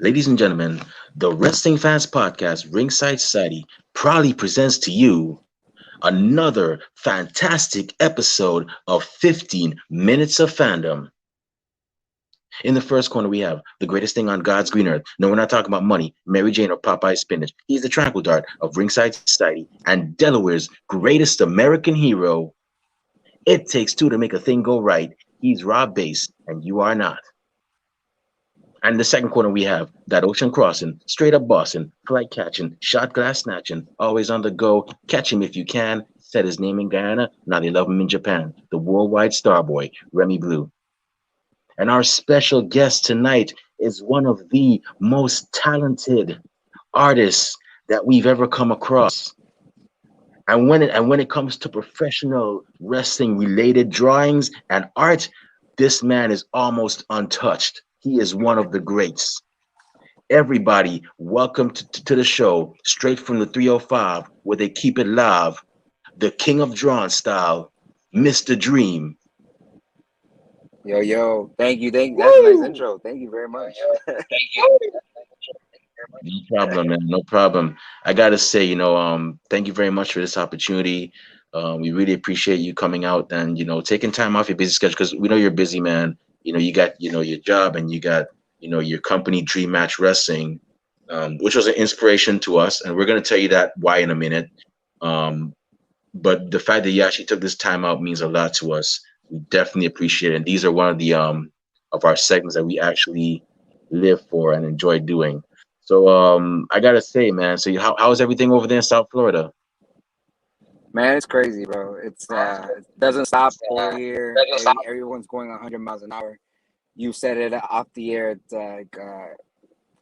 Ladies and gentlemen, the Wrestling Fans Podcast, Ringside Society, proudly presents to you another fantastic episode of 15 Minutes of Fandom. In the first corner, we have the greatest thing on God's green earth. No, we're not talking about money, Mary Jane, or Popeye spinach. He's the tranquil dart of Ringside Society and Delaware's greatest American hero. It takes two to make a thing go right. He's Rob Bass, and you are not. And in the second corner, we have that ocean crossing, straight up bossing, flight catching, shot glass snatching, always on the go. Catch him if you can. Said his name in Guyana. Now they love him in Japan. The worldwide star boy, Remy Blue. And our special guest tonight is one of the most talented artists that we've ever come across. And when it comes to professional wrestling related drawings and art, this man is almost untouched. He is one of the greats. Everybody, welcome to the show, straight from the 305, where they keep it live. The King of Drawn style, Mr. Dream. Yo, thank you. That's a nice intro. Thank you very much. No problem, man. No problem. I gotta say, thank you very much for this opportunity. We really appreciate you coming out and taking time off your busy schedule because we know you're busy, man. You got your job and you got your company Dream Match Wrestling, which was an inspiration to us, and we're gonna tell you that why in a minute. But the fact that you actually took this time out means a lot to us. We definitely appreciate it. And these are one of the of our segments that we actually live for and enjoy doing. So I gotta say, man, so how's everything over there in South Florida? Man, it's crazy, bro. It doesn't stop over here. Everyone's going 100 miles an hour. You said it off the air. It's like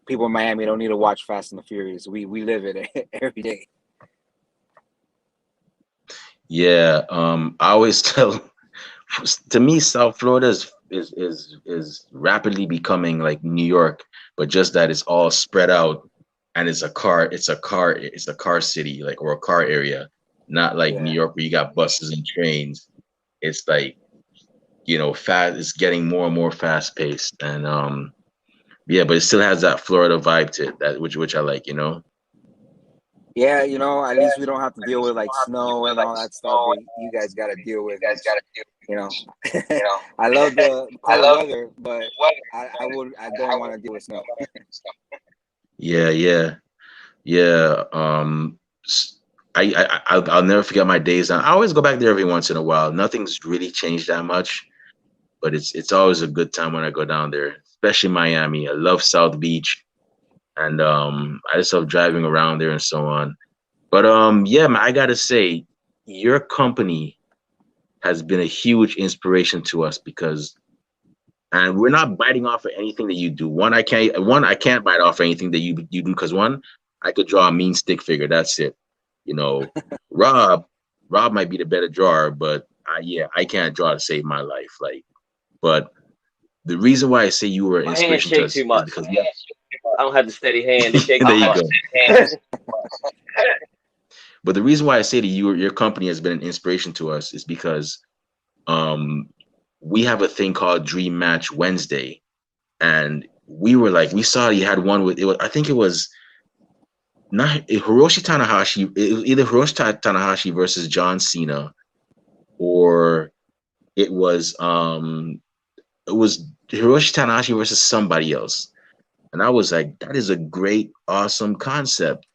people in Miami don't need to watch Fast and the Furious. We live it every day. Yeah, I always tell to me, South Florida is rapidly becoming like New York, but just that it's all spread out and it's a car city, like, or a car area, not like New Yeah, York where you got buses and trains. It's like, fast, it's getting more and more fast paced. And yeah, but it still has that Florida vibe to it, that which I like. yeah. At least we don't have to deal with like snow and all that stuff. You guys got to deal with, which you know. I love the cold weather, but I don't want to deal with snow. Yeah, yeah, yeah. I'll never forget my days on. I always go back there every once in a while. Nothing's really changed that much, but it's always a good time when I go down there, especially Miami. I love South Beach, and I just love driving around there and so on. But yeah, man, I gotta say, your company has been a huge inspiration to us because, and we're not biting off of anything that you do. One, I can't bite off anything that you do because one, I could draw a mean stick figure. That's it. You know, Rob, Rob might be the better drawer, but yeah, I can't draw to save my life. Like, but the reason why I say you were an My hands inspiration to shake us too is much. because I don't have the steady hand. They shake there too you much. go. But the reason why I say that your company has been an inspiration to us is because um we have a thing called Dream Match Wednesday, and we saw you had one with it was, I think it was not Hiroshi Tanahashi. It was either Tanahashi versus John Cena, or it was um it was Hiroshi Tanahashi versus somebody else. And I was like, that is a great, awesome concept.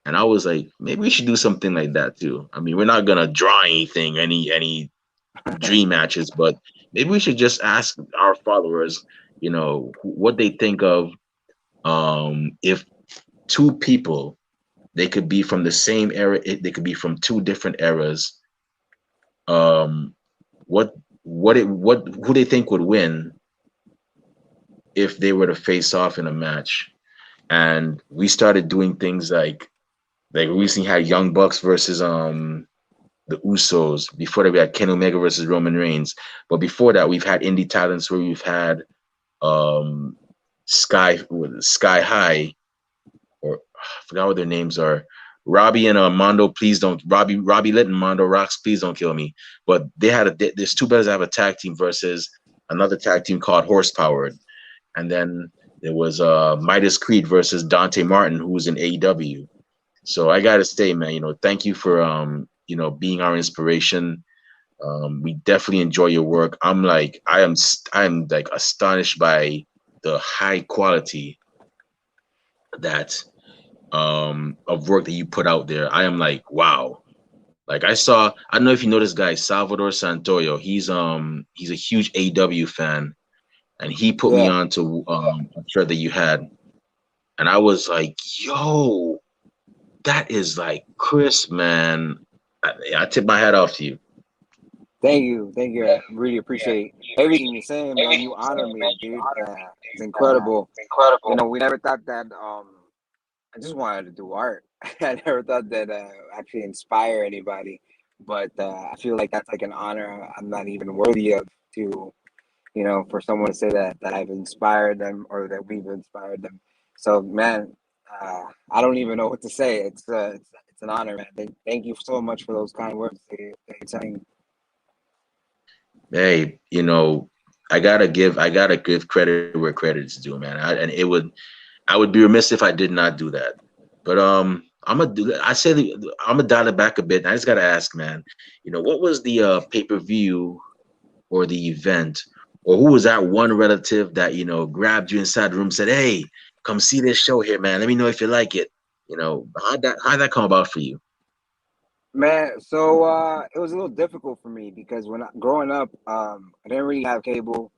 And I was like, maybe we should do something like that too. I mean, we're not gonna draw anything, any dream matches, but maybe we should just ask our followers, what they think of if two people, they could be from the same era, they could be from two different eras. Um, what who they think would win if they were to face off in a match. And we started doing things like we recently had Young Bucks versus the Usos. Before that, we had Ken Omega versus Roman Reigns. But before that, we've had indie talents where we've had um Sky High, or I forgot what their names are. Robbie and Mondo, please don't Robbie Litton, Mondo Rocks, please don't kill me. But there's two brothers that have a tag team versus another tag team called Horsepowered. And then There was Midas Creed versus Dante Martin, who was in AEW. So I gotta say, man, thank you for being our inspiration. We definitely enjoy your work. I'm like astonished by the high quality that of work that you put out there. I am like, wow. Like I don't know if you know this guy, Salvador Santoyo. He's a huge AW fan, and he put me Yeah, on to a shirt that you had, and I was like, yo, that is like Chris, man. I tip my hat off to you. thank you. I really appreciate everything you're saying, man. You honor me, dude. It's incredible. We never thought that. I just wanted to do art. I never thought that actually inspire anybody, but I feel like that's like an honor I'm not even worthy of to, for someone to say that I've inspired them or that we've inspired them. So, man, I don't even know what to say. It's an honor, man. Thank you so much for those kind words that you're saying. Hey, I gotta give credit where credit is due, man. I would be remiss if I did not do that. But I'm gonna dial it back a bit. I just gotta ask, man. What was the pay-per-view or the event, or who was that one relative that grabbed you inside the room, said, "Hey, come see this show here, man. Let me know if you like it." How'd that come about for you? Man, so it was a little difficult for me because growing up, I didn't really have cable.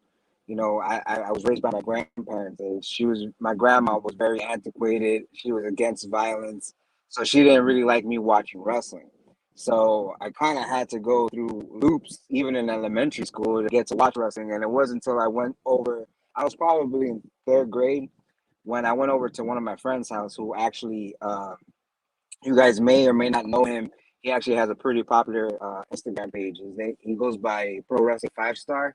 I was raised by my grandparents. And my grandma was very antiquated. She was against violence, so she didn't really like me watching wrestling. So I kind of had to go through loops, even in elementary school, to get to watch wrestling. And it wasn't until I went over. I was probably in third grade when I went over to one of my friends' house, who actually, you guys may or may not know him. He actually has a pretty popular Instagram page. He goes by Pro Wrestling 5 Star,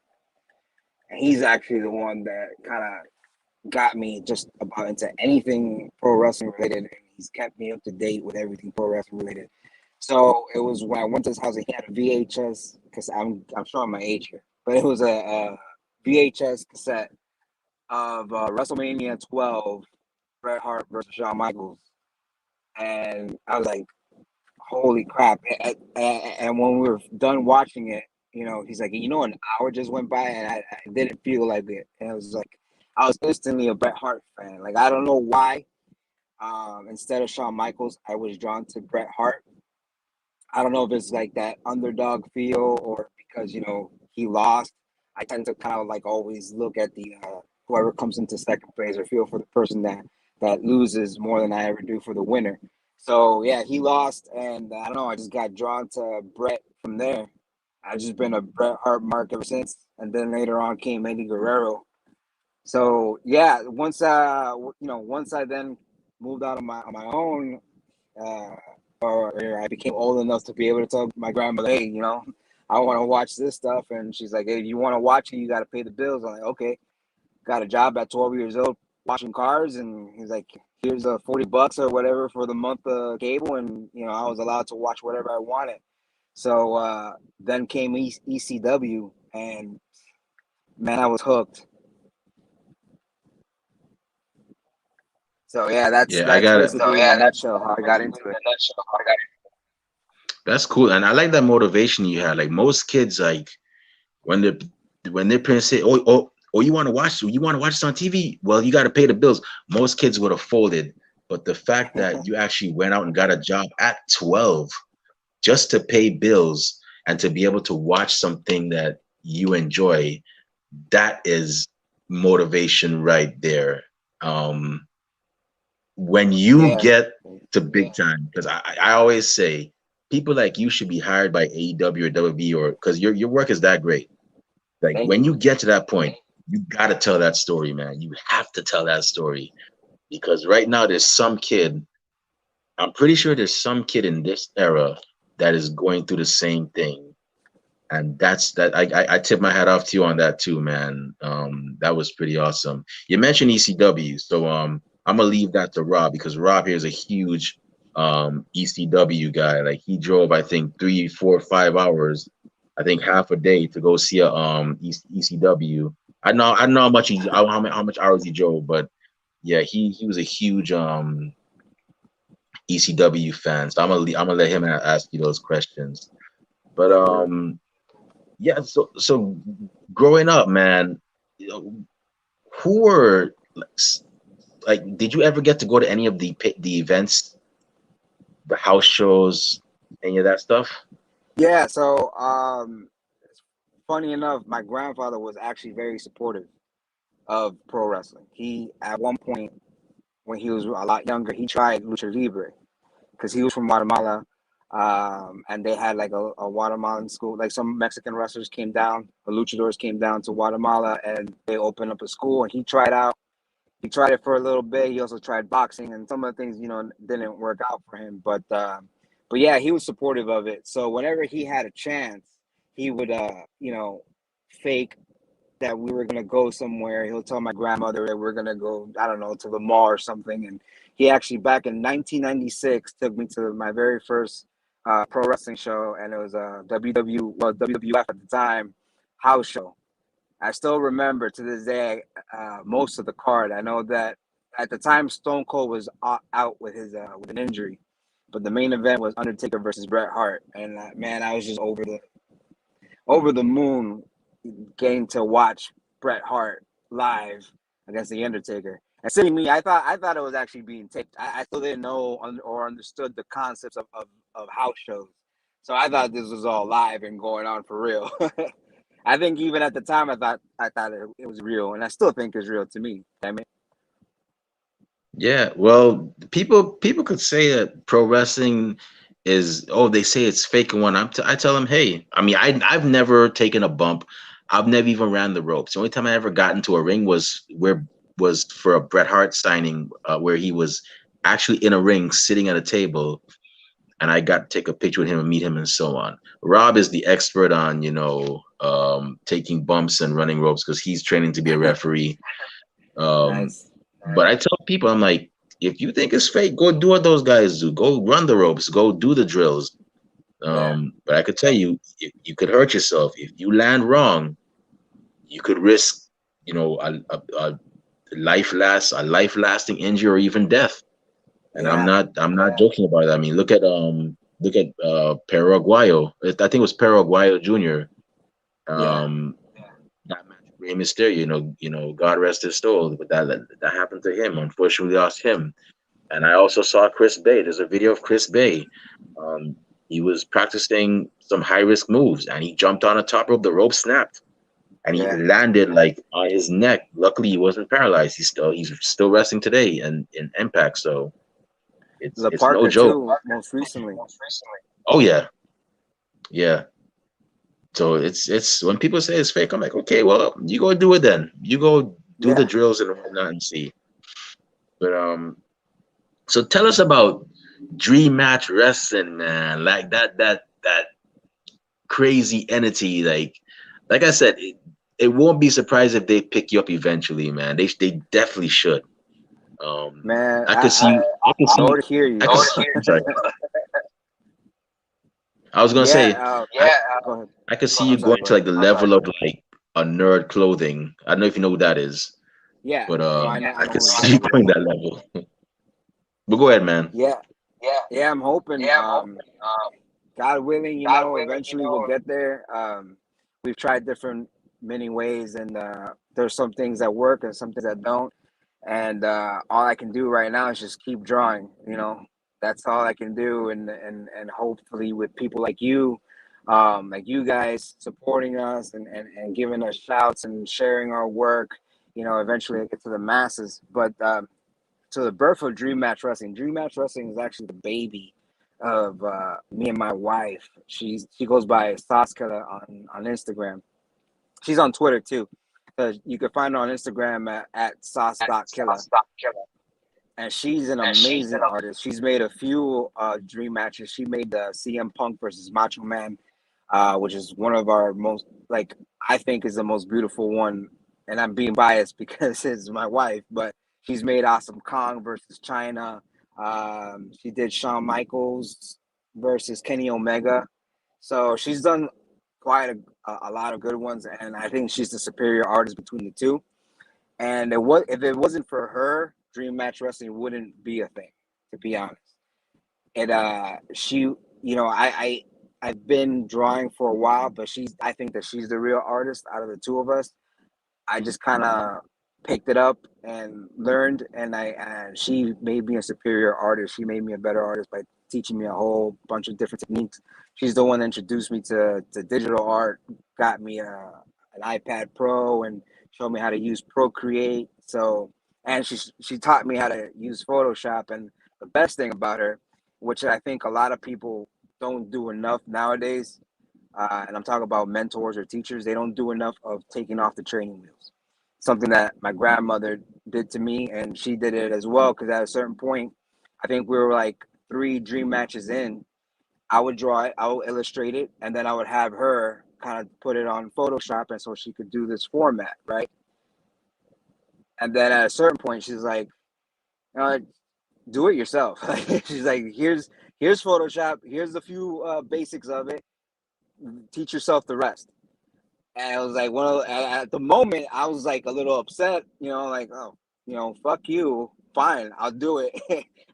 and he's actually the one that kind of got me just about into anything pro wrestling related, and he's kept me up to date with everything pro wrestling related. So it was when I went to his house, he had a VHS because I'm showing my age here, but it was a VHS cassette of WrestleMania 12, Bret Hart versus Shawn Michaels, and I was like, holy crap. And when we were done watching it, he's like, an hour just went by and I didn't feel like it. And it was like, I was instantly a Bret Hart fan. Like, I don't know why. Instead of Shawn Michaels, I was drawn to Bret Hart. I don't know if it's like that underdog feel or because, he lost. I tend to kind of like always look at the whoever comes into second place or feel for the person that loses more than I ever do for the winner. So yeah, he lost, and I don't know. I just got drawn to Bret from there. I've just been a Bret Hart mark ever since, and then later on came Eddie Guerrero. So yeah, once I then moved out on my own, uh, or I became old enough to be able to tell my grandmother, hey, I want to watch this stuff, and she's like, hey, if you want to watch it, you got to pay the bills. I'm like, okay. Got a job at 12 years old washing cars, and he's like, here's a $40 or whatever for the month of cable, and I was allowed to watch whatever I wanted. So then came ECW, and man, I was hooked. So yeah, that's Yeah, I that's got it. basically in a nutshell how I got into it. That's cool, and I like that motivation you had. Like most kids, like when they when their parents say, "Oh, you want to watch this on TV?" Well, you got to pay the bills. Most kids would have folded, but the fact that you actually went out and got a job at 12 just to pay bills and to be able to watch something that you enjoy, that is motivation right there. When you Yeah, get to big time, because I always say people like you should be hired by AEW or WB, or because your work is that great. Like thank when you. you get to that point, you got to tell that story, man. You have to tell that story because right now there's some kid. I'm pretty sure there's some kid in this era that is going through the same thing, and that's that. I tip my hat off to you on that too, man. That was pretty awesome. You mentioned ECW, so I'm gonna leave that to Rob because Rob here is a huge ECW guy. Like he drove, I think 3, 4, 5 hours, I think half a day to go see a ECW. I know how much hours he drove, but yeah, he was a huge ECW fan. So I'm gonna let him ask you those questions. But Yeah, for real. yeah. So growing up, man, you know, who were like, did you ever get to go to any of the events, the house shows, any of that stuff? Yeah, so funny enough, my grandfather was actually very supportive of pro wrestling. He at one point when he was a lot younger, he tried lucha libre because he was from Guatemala, and they had like a Guatemalan school. Like some Mexican wrestlers came down, the luchadors came down to Guatemala, and they opened up a school. And he tried out. He tried it for a little bit. He also tried boxing, and some of the things didn't work out for him. But yeah, he was supportive of it. So whenever he had a chance, he would fake that we were gonna go somewhere. He'll tell my grandmother that we're gonna go, I don't know, to the mall or something. And he actually back in 1996 took me to my very first pro wrestling show, and it was a WWF at the time house show. I still remember to this day most of the card. I know that at the time Stone Cold was out with his with an injury, but the main event was Undertaker versus Bret Hart, and man, I was just over the moon getting to watch Bret Hart live against the Undertaker. And seeing me, I thought it was actually being taped. I still didn't know or understood the concepts of house shows, so I thought this was all live and going on for real. I think even at the time, I thought it was real, and I still think it's real to me. I mean, Yeah, well, people could say that pro wrestling is, oh, they say it's fake and one. I tell them, hey, I mean, I've never taken a bump. I've never even ran the ropes. The only time I ever got into a ring was for a Bret Hart signing, where he was actually in a ring sitting at a table, and I got to take a picture with him and meet him and so on. Rob is the expert on, taking bumps and running ropes because he's training to be a referee. Um, nice. but I tell people, I'm like, if you think it's fake, go do what those guys do. Go run the ropes. Go do the drills. Yeah, But I could tell you, you could hurt yourself if you land wrong. You could risk, a life lasting injury or even death. And I'm yeah, not joking about it. I mean, look at Paraguayo. I think it was Paraguayo Jr. yeah. Um, that match with Rey Mysterio. God rest his soul. But that happened to him. Unfortunately, lost him. And I also saw Chris Bay. There's a video of Chris Bay. Um, he was practicing some high risk moves, and he jumped on the top rope. The rope snapped, and he Yeah. landed like on his neck. Luckily, he wasn't paralyzed. He's still wrestling today and in Impact. So it's La it's no Parca joke. too, most recently. Oh yeah, yeah. So it's when people say it's fake, I'm like, okay, well, you go do it then. You go do the Yeah. drills and whatnot and see. But so tell us about Dream Match Wrestling, man. Like that crazy entity. Like I said, it won't be surprised if they pick you up eventually, man. They definitely should. Man, I could see you. I could I see. would hear I you. could. Sorry, I was gonna Yeah. say. I Go ahead. I could see I'm you sorry. going Go to ahead. like the level of like a nerd clothing. I don't know if you know who that is, Yeah. but No, I know. I I know could who see you exactly going is. that level. But go ahead, man. Yeah. Yeah. I'm hoping. God willing, eventually we'll get there. We've tried different many ways, and there's some things that work and some things that don't. And all I can do right now is just keep drawing. That's all I can do, and hopefully with people like you guys supporting us and giving us shouts and sharing our work, eventually it gets to the masses. But to the birth of Dream Match Wrestling. Dream Match Wrestling is actually the baby of me and my wife. She goes by Saskala on Instagram. She's on Twitter too. You can find her on Instagram at sauce.killer. And she's an amazing artist. She's made a few dream matches. She made the CM Punk versus Macho Man, which is one of our most, like, I think is the most beautiful one. And I'm being biased because it's my wife, but she's made Awesome Kong versus China. She did Shawn Michaels versus Kenny Omega. So she's done quite a lot of good ones, and I think she's the superior artist between the two. And if it wasn't for her dream match wrestling wouldn't be a thing, to be honest. And she, I've been drawing for a while, but I think that she's the real artist out of the two of us. I just kind of picked it up and learned, and she made me a superior artist. She made me a better artist by teaching me a whole bunch of different techniques. She's the one that introduced me to digital art, got me an iPad Pro, and showed me how to use Procreate. So, and she taught me how to use Photoshop. And the best thing about her, which I think a lot of people don't do enough nowadays, and I'm talking about mentors or teachers, they don't do enough of taking off the training wheels. Something that my grandmother did to me, and she did it as well, because at a certain point, I think we were like 3 dream matches in, I would draw it, I would illustrate it, and then I would have her kind of put it on Photoshop, and so she could do this format, right? And then at a certain point, she's like, do it yourself. She's like, here's Photoshop, here's a few basics of it, teach yourself the rest. And I was like, well, at the moment, I was like a little upset, like, oh, fuck you. Fine, I'll do it.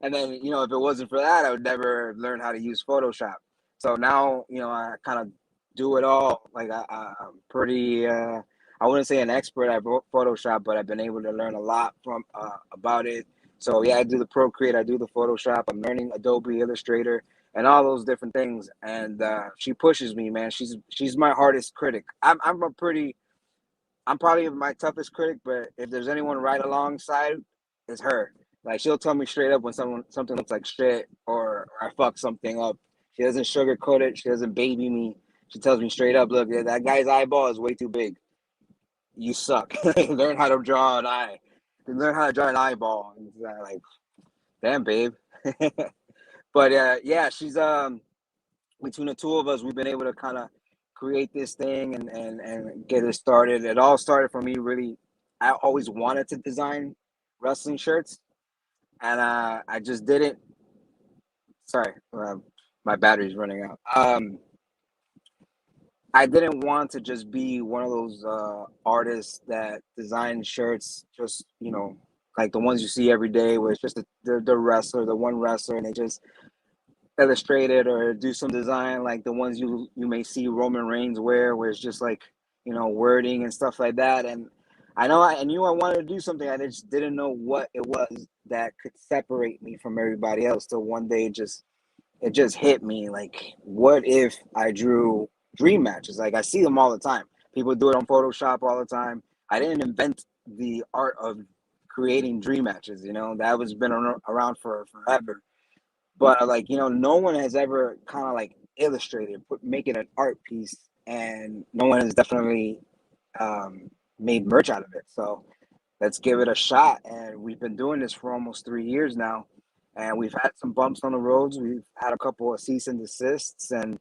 And then, if it wasn't for that, I would never learn how to use Photoshop. So now, I kind of do it all. Like, I'm pretty, I wouldn't say an expert at Photoshop, but I've been able to learn a lot from about it. So, yeah, I do the Procreate, I do the Photoshop. I'm learning Adobe Illustrator and all those different things. And she pushes me, man. She's my hardest critic. I'm probably my toughest critic, but if there's anyone right alongside, it's her. Like, she'll tell me straight up when something looks like shit, or I fuck something up. She doesn't sugarcoat it. She doesn't baby me. She tells me straight up, look, that guy's eyeball is way too big. You suck. Learn how to draw an eye. Learn how to draw an eyeball. And like, damn, babe. But yeah, she's between the two of us, we've been able to kind of create this thing and get it started. It all started for me, really. I always wanted to design wrestling shirts, and I just didn't. Sorry, my battery's running out. I didn't want to just be one of those artists that design shirts, just like the ones you see every day, where it's just the wrestler, the one wrestler, and they just illustrate it or do some design like the ones you may see Roman Reigns wear, where it's just like wording and stuff like that. And I knew I wanted to do something. I just didn't know what it was that could separate me from everybody else. Till one day it just hit me, like, what if I drew dream matches? Like, I see them all the time. People do it on Photoshop all the time. I didn't invent the art of creating dream matches. That was been around for forever. But like, no one has ever kind of like illustrated, make it an art piece, and no one has definitely made merch out of it. So let's give it a shot. And we've been doing this for almost 3 years now, and we've had some bumps on the roads. We've had a couple of cease and desists, and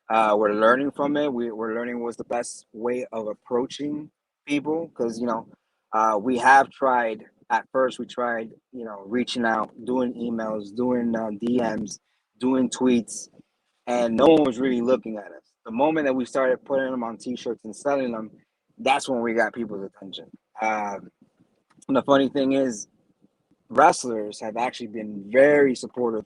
we're learning from it. We're learning what's the best way of approaching people, because we have tried. At first, we tried, reaching out, doing emails, doing DMs, doing tweets, and no one was really looking at us. The moment that we started putting them on T-shirts and selling them, that's when we got people's attention. And the funny thing is, wrestlers have actually been very supportive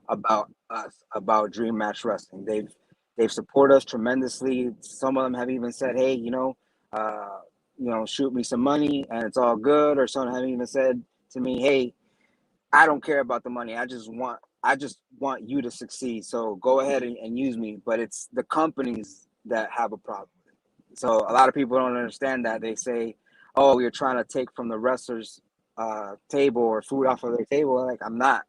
about us, about Dream Match Wrestling. They've supported us tremendously. Some of them have even said, "Hey, shoot me some money and it's all good." Or some have even said to me, "Hey, I don't care about the money. I just want you to succeed. So go ahead and use me." But it's the companies that have a problem with it. So a lot of people don't understand that. They say, "Oh, you're trying to take from the wrestlers' table or food off of their table." Like, I'm not.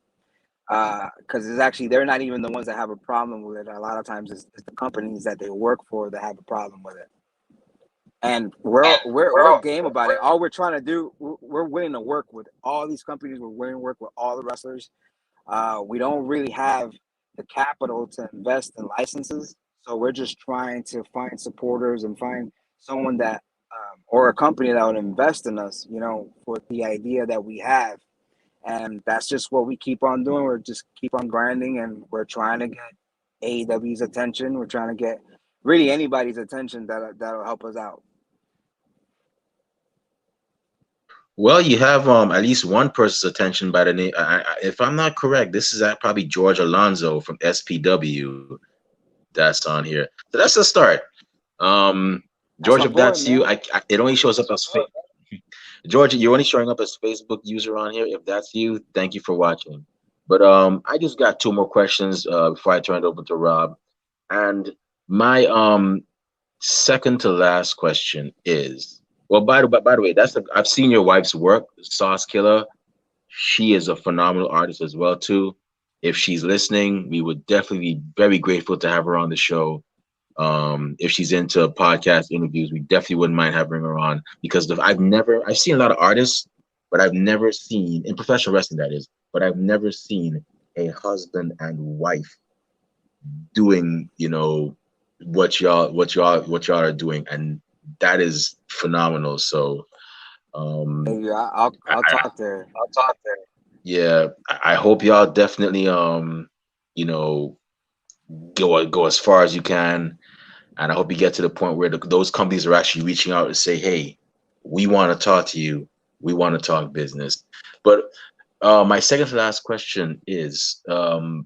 Because it's actually, they're not even the ones that have a problem with it. A lot of times it's the companies that they work for that have a problem with it. And we're game about it. All we're trying to do, we're willing to work with all these companies. We're willing to work with all the wrestlers. We don't really have the capital to invest in licenses, so we're just trying to find supporters and find someone that or a company that would invest in us, for the idea that we have. And that's just what we keep on doing. We're just keep on grinding, and we're trying to get AEW's attention. We're trying to get really anybody's attention that'll help us out. Well, you have at least one person's attention by the name. If I'm not correct, this is probably George Alonso from SPW that's on here. So that's a start. Um, That's George, my if boy, that's you, man. it only shows up as George. You're only showing up as Facebook user on here. If that's you, thank you for watching. But I just got two more questions before I turn it over to Rob. And my second to last question is, well, by the way, I've seen your wife's work, Sauce Killer. She is a phenomenal artist as well too. If she's listening, we would definitely be very grateful to have her on the show. If she's into podcast interviews, we definitely wouldn't mind having her on because I've seen a lot of artists, but I've never seen in professional wrestling that is, but I've never seen a husband and wife doing, what y'all are doing, and that is phenomenal. So um Maybe I'll I, talk to her. yeah, I hope y'all definitely you know go as far as you can, and I hope you get to the point where those companies are actually reaching out and say, hey, we want to talk to you, we want to talk business. But my second to last question is, in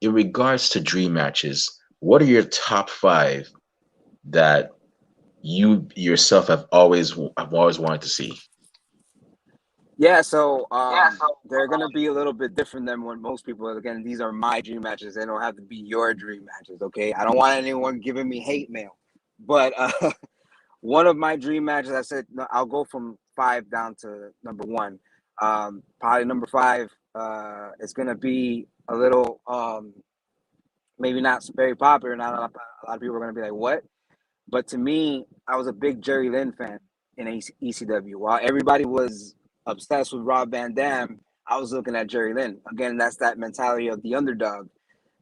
regards to dream matches, what are your top five that you yourself have always wanted to see? Yeah, so they're gonna be a little bit different than what most people. Again, these are my dream matches. They don't have to be your dream matches. Okay, I don't want anyone giving me hate mail, but one of my dream matches, I said no, I'll go from five down to number one. Probably number five is gonna be a little maybe not very popular. Not a lot of people are gonna be like, "What?" But to me, I was a big Jerry Lynn fan in ECW. While everybody was obsessed with Rob Van Dam, I was looking at Jerry Lynn. Again, that's that mentality of the underdog.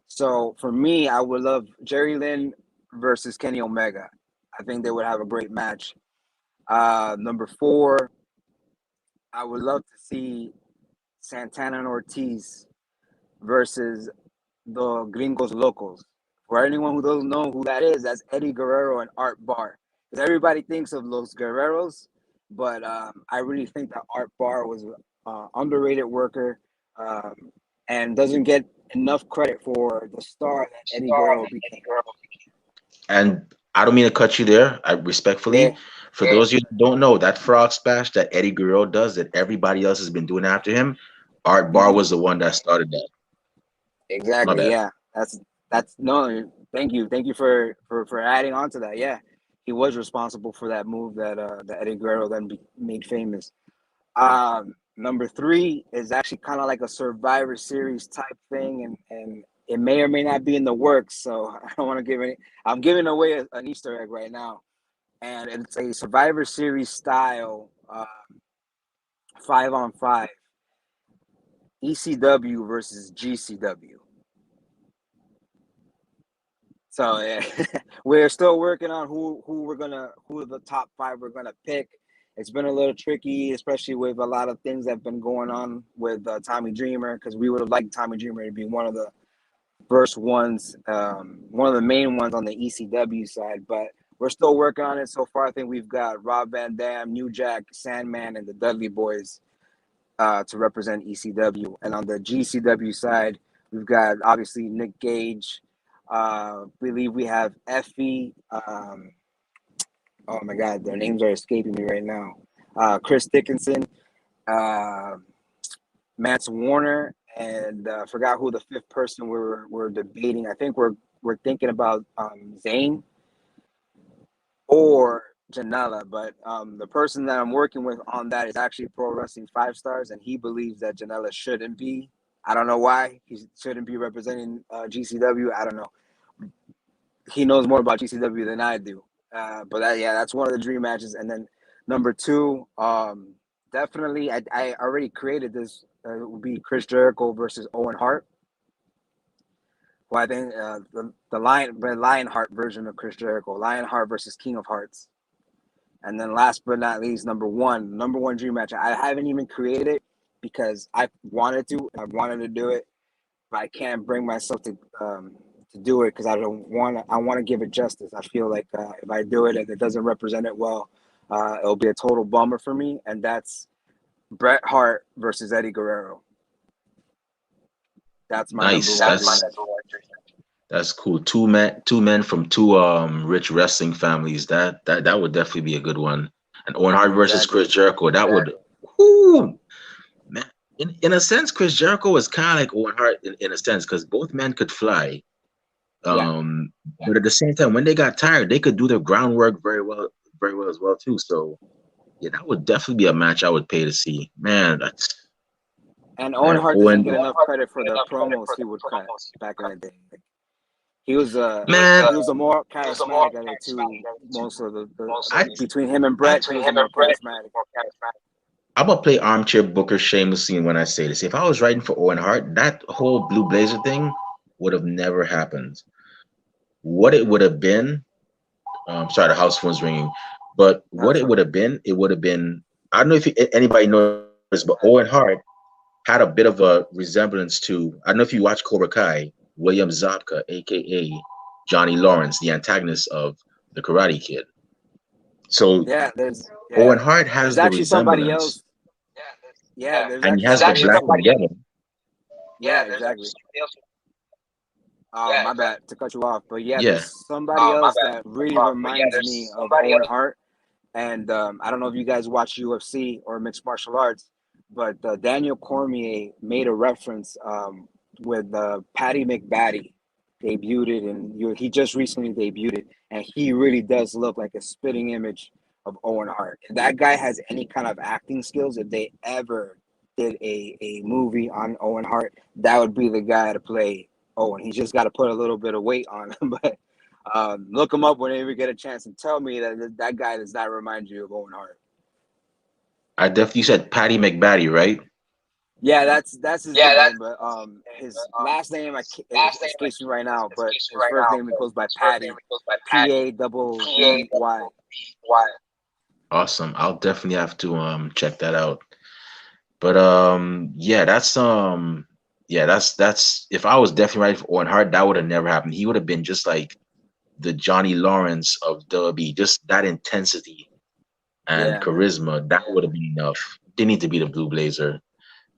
So for me, I would love Jerry Lynn versus Kenny Omega. I think they would have a great match. Number four, I would love to see Santana and Ortiz versus the Gringos Locos. For anyone who doesn't know who that is, that's Eddie Guerrero and Art Barr. Because everybody thinks of Los Guerreros, but I really think that Art Barr was an underrated worker um, and doesn't get enough credit for the star that Eddie Guerrero became. And I don't mean to cut you there. I Yeah, respectfully, for those of you that don't know, that frog splash that Eddie Guerrero does that everybody else has been doing after him, Art Barr mhm, was the one that started that. My exactly. bad. Yeah, that's no. Thank you for adding on to that. Yeah, he was responsible for that move that Eddie Guerrero then made famous. Number three is actually kind of like a Survivor Series type thing, and it may or may not be in the works. So I don't want to give any. I'm giving away an Easter egg right now, and it's a Survivor Series style 5-on-5 ECW versus GCW. So yeah, we're still working on who the top five we're gonna pick. It's been a little tricky, especially with a lot of things that have been going on with Tommy Dreamer, because we would have liked Tommy Dreamer to be one of the first ones, one of the main ones on the ECW side. But we're still working on it. So far, I think we've got Rob Van Dam, New Jack, Sandman, and the Dudley Boys to represent ECW. And on the GCW side, we've got obviously Nick Gage. Believe we have Effie. Oh my God, their names are escaping me right now. Chris Dickinson, uh, Mance Warner, and forgot who the fifth person we're debating. I think we're thinking about Zane or Janela, but the person that I'm working with on that is actually Pro Wrestling Five Stars, and he believes that Janela shouldn't be. I don't know why he shouldn't be representing GCW. I don't know. He knows more about GCW than I do. But yeah, that's one of the dream matches. And then number two, definitely, I already created this. It would be Chris Jericho versus Owen Hart. Well, I think the Lionheart version of Chris Jericho, Lionheart versus King of Hearts. And then last but not least, number one dream match. I haven't even created it because I wanted to. I wanted to do it, but I can't bring myself to do it because I don't want to. I want to give it justice. I feel like if I do it and it doesn't represent it well, it'll be a total bummer for me. And that's Bret Hart versus Eddie Guerrero. That's my number Nice. one dream match. That's cool. Two men from two rich wrestling families. That would definitely be a good one. And Owen Hart versus Exactly. Chris Jericho. That would, whoo, man. In a sense, Chris Jericho was kind of like Owen Hart in a sense because both men could fly. Yeah. But at the same time, when they got tired, they could do their groundwork very well as well too. So yeah, that would definitely be a match I would pay to see. Man, that's And Owen man, Hart doesn't Owen. get enough credit for the promos he would cut back in the day. Like, he was Man, he was a more charismatic out of the two. Most of the I between him and Brett, he was a more charismatic. I'm gonna play armchair Booker shamelessly when I say this. If I was writing for Owen Hart, that whole Blue Blazer thing would have never happened. What it would have been, sorry, the house phone's ringing, but what That's it would have been, it would have been. I don't know if anybody knows, but Owen Hart had a bit of a resemblance to. I don't know if you watch Cobra Kai, William Zabka, aka Johnny Lawrence, the antagonist of the Karate Kid. So yeah. Owen Hart There's has the actually somebody resemblance, else. Yeah, there's and he actually has the somebody else. black and yellow. Yeah, exactly. My bad to cut you off, but yeah, Yeah, there's somebody else that really reminds me of Owen Hart. And I don't know if you guys watch UFC or mixed martial arts, but Daniel Cormier made a reference with Patty McBatty debuted, and he just recently debuted, and he really does look like a spitting image of Owen Hart. If that guy has any kind of acting skills, if they ever did a movie on Owen Hart, that would be the guy to play Owen. He's just got to put a little bit of weight on him, but look him up whenever you get a chance and tell me that guy does not remind you of Owen Hart. I definitely said Patty McBatty, right? Yeah, that's his nickname, but his last name escapes me right now. But his first name it goes by Patty, Pavvy. Awesome. I'll definitely have to check that out. But yeah, that's if I was definitely writing for Owen Hart, that would have never happened. He would have been just like the Johnny Lawrence of WWE, just that intensity and Yeah, man. charisma. That would have been enough. Didn't need to be the Blue Blazer.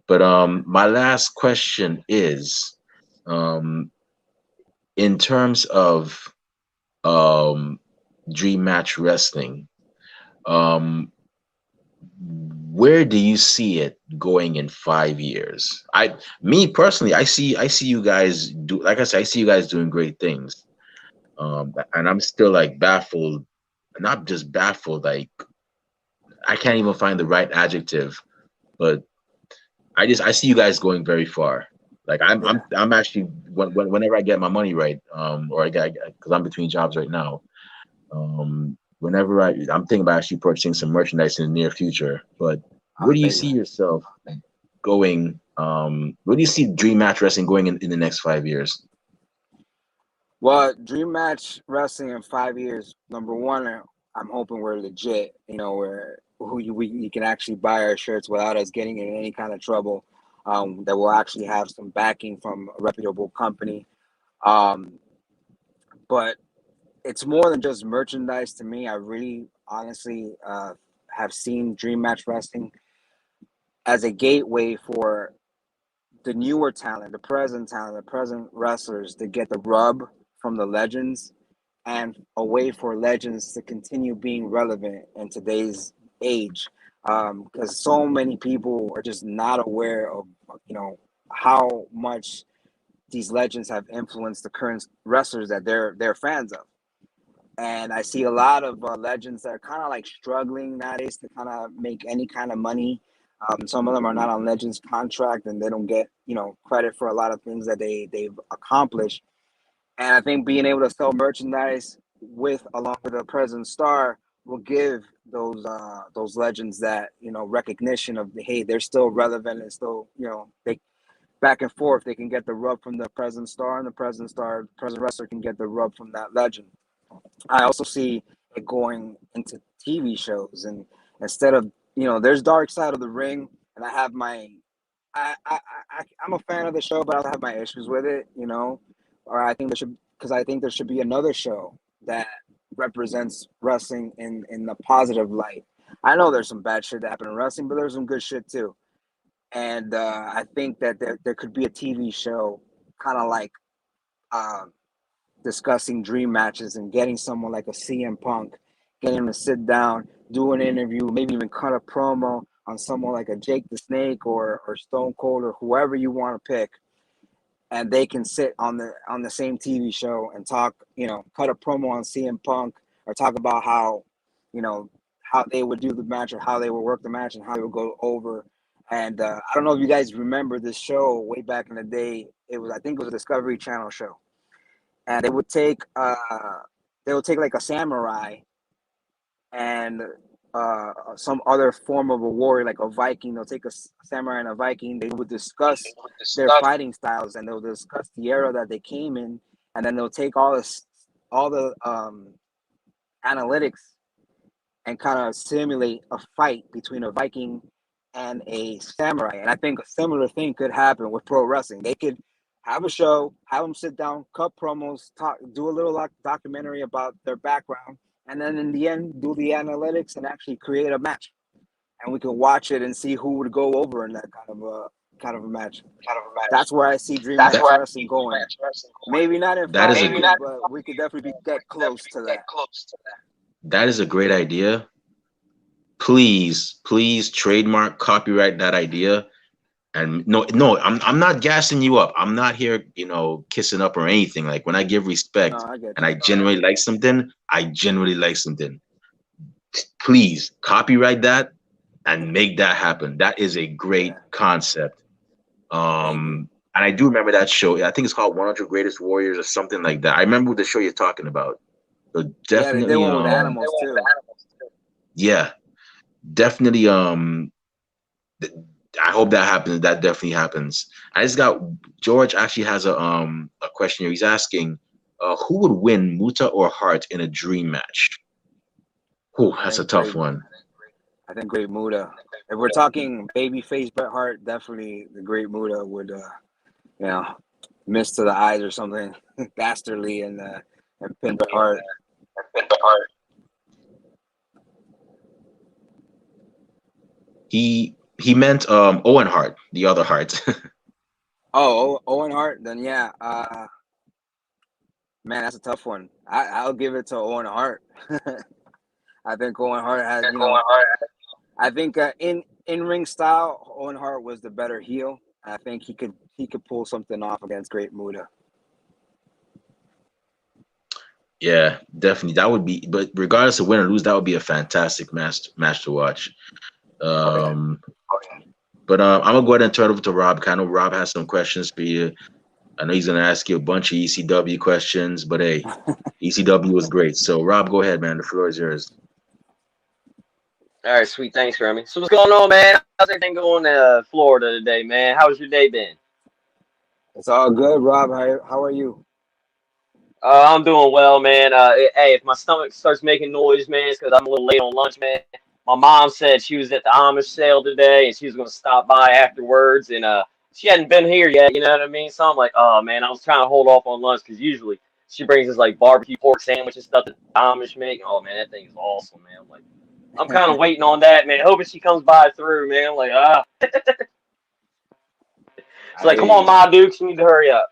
But my last question is, um, in terms of um Dream Match Wrestling, um, where do you see it going in 5 years? Me personally, I see you guys do, like I said, I see you guys doing great things. And I'm still like baffled, not just baffled, like I can't even find the right adjective, but I see you guys going very far. Like Yeah. I'm actually whenever I get my money right, or I get because I'm between jobs right now. Whenever I'm thinking about actually purchasing some merchandise in the near future. But where do you There you see go. yourself going? Where do you see Dream Match Wrestling going in the next 5 years? Well, Dream Match Wrestling in 5 years. Number one, I'm hoping we're legit. Where you can actually buy our shirts without us getting in any kind of trouble. That will actually have some backing from a reputable company. Um, but it's more than just merchandise to me. I really, honestly, have seen Dream Match Wrestling as a gateway for the newer talent, the present wrestlers to get the rub from the legends, and a way for legends to continue being relevant in today's age. Because so many people are just not aware of, how much these legends have influenced the current wrestlers that they're fans of. And I see a lot of legends that are kind of like struggling nowadays to kind of make any kind of money. Some of them are not on Legends contract, and they don't get credit for a lot of things that they've accomplished. And I think being able to sell merchandise along with a present star will give those legends that recognition of hey, they're still relevant and still they back and forth. They can get the rub from the present star, and the present wrestler can get the rub from that legend. I also see it going into TV shows, and instead of there's Dark Side of the Ring, and I have my I'm a fan of the show, but I have my issues with it, or I think there should be another show that represents wrestling in the positive light. I know there's some bad shit that happened in wrestling, but there's some good shit too. And I think that there could be a TV show kind of like uh, discussing dream matches and getting someone like a CM Punk, getting him to sit down, do an interview, maybe even cut a promo on someone like a Jake the Snake or Stone Cold or whoever you want to pick, and they can sit on the same TV show and talk, cut a promo on CM Punk or talk about how, how they would do the match or how they would work the match and how they would go over. And I don't know if you guys remember this show way back in the day. I think it was a Discovery Channel show, and they would take like a samurai and some other form of a warrior, like a Viking. They'll take a samurai and a Viking. They would discuss their fighting styles, and they'll discuss the era that they came in, and then they'll take all the analytics and kind of simulate a fight between a Viking and a samurai. And I think a similar thing could happen with pro wrestling. They could have a show, have them sit down, cut promos, do a little documentary about their background, and then in the end, do the analytics and actually create a match. And we can watch it and see who would go over in that kind of a match. That's where I see Dream Match Wrestling going. Maybe not in That is 5 years, but we could definitely get close to that. That is a great idea. Please trademark, copyright that idea. And no, I'm not gassing you up. I'm not here, kissing up or anything. Like when I give respect and I genuinely like something, I genuinely like something. Please copyright that and make that happen. That is a great concept. And I do remember that show. I think it's called 100 Greatest Warriors or something like that. I remember the show you're talking about. So definitely, they did one with animals too. Yeah, definitely. I hope that happens. That definitely happens. I just got George actually has a question here. He's asking, who would win, Muta or Hart in a dream match? Oh, that's a tough one. I think Great Muta. If we're talking babyface Bret Hart, definitely the Great Muta would, miss to the eyes or something dastardly and pin Bret Hart. He meant Owen Hart, the other Hart. Oh, Owen Hart. Then yeah, man, that's a tough one. I'll give it to Owen Hart. I think Owen Hart has, I think in ring style, Owen Hart was the better heel. I think he could pull something off against Great Muta. Yeah, definitely. That would be, but regardless of win or lose, that would be a fantastic match to watch. But I'm gonna go ahead and turn it over to Rob. I know Rob has some questions for you. I know he's gonna ask you a bunch of ECW questions, but hey, ECW was great. So Rob, go ahead, man. The floor is yours. All right, sweet. Thanks, Remy. So what's going on, man? How's everything going in Florida today, man? How's your day been? It's all good, Rob. How are you? I'm doing well, man. Hey, if my stomach starts making noise, man, it's because I'm a little late on lunch, man. My mom said she was at the Amish sale today and she was going to stop by afterwards, and she hadn't been here yet, you know what I mean? So I'm like, oh, man, I was trying to hold off on lunch because usually she brings us like barbecue pork sandwich and stuff that the Amish make. Oh, man, that thing is awesome, man. I'm kind of waiting on that, man, hoping she comes by through, man. I'm like, ah. It's like, come on, Ma Dukes, you need to hurry up.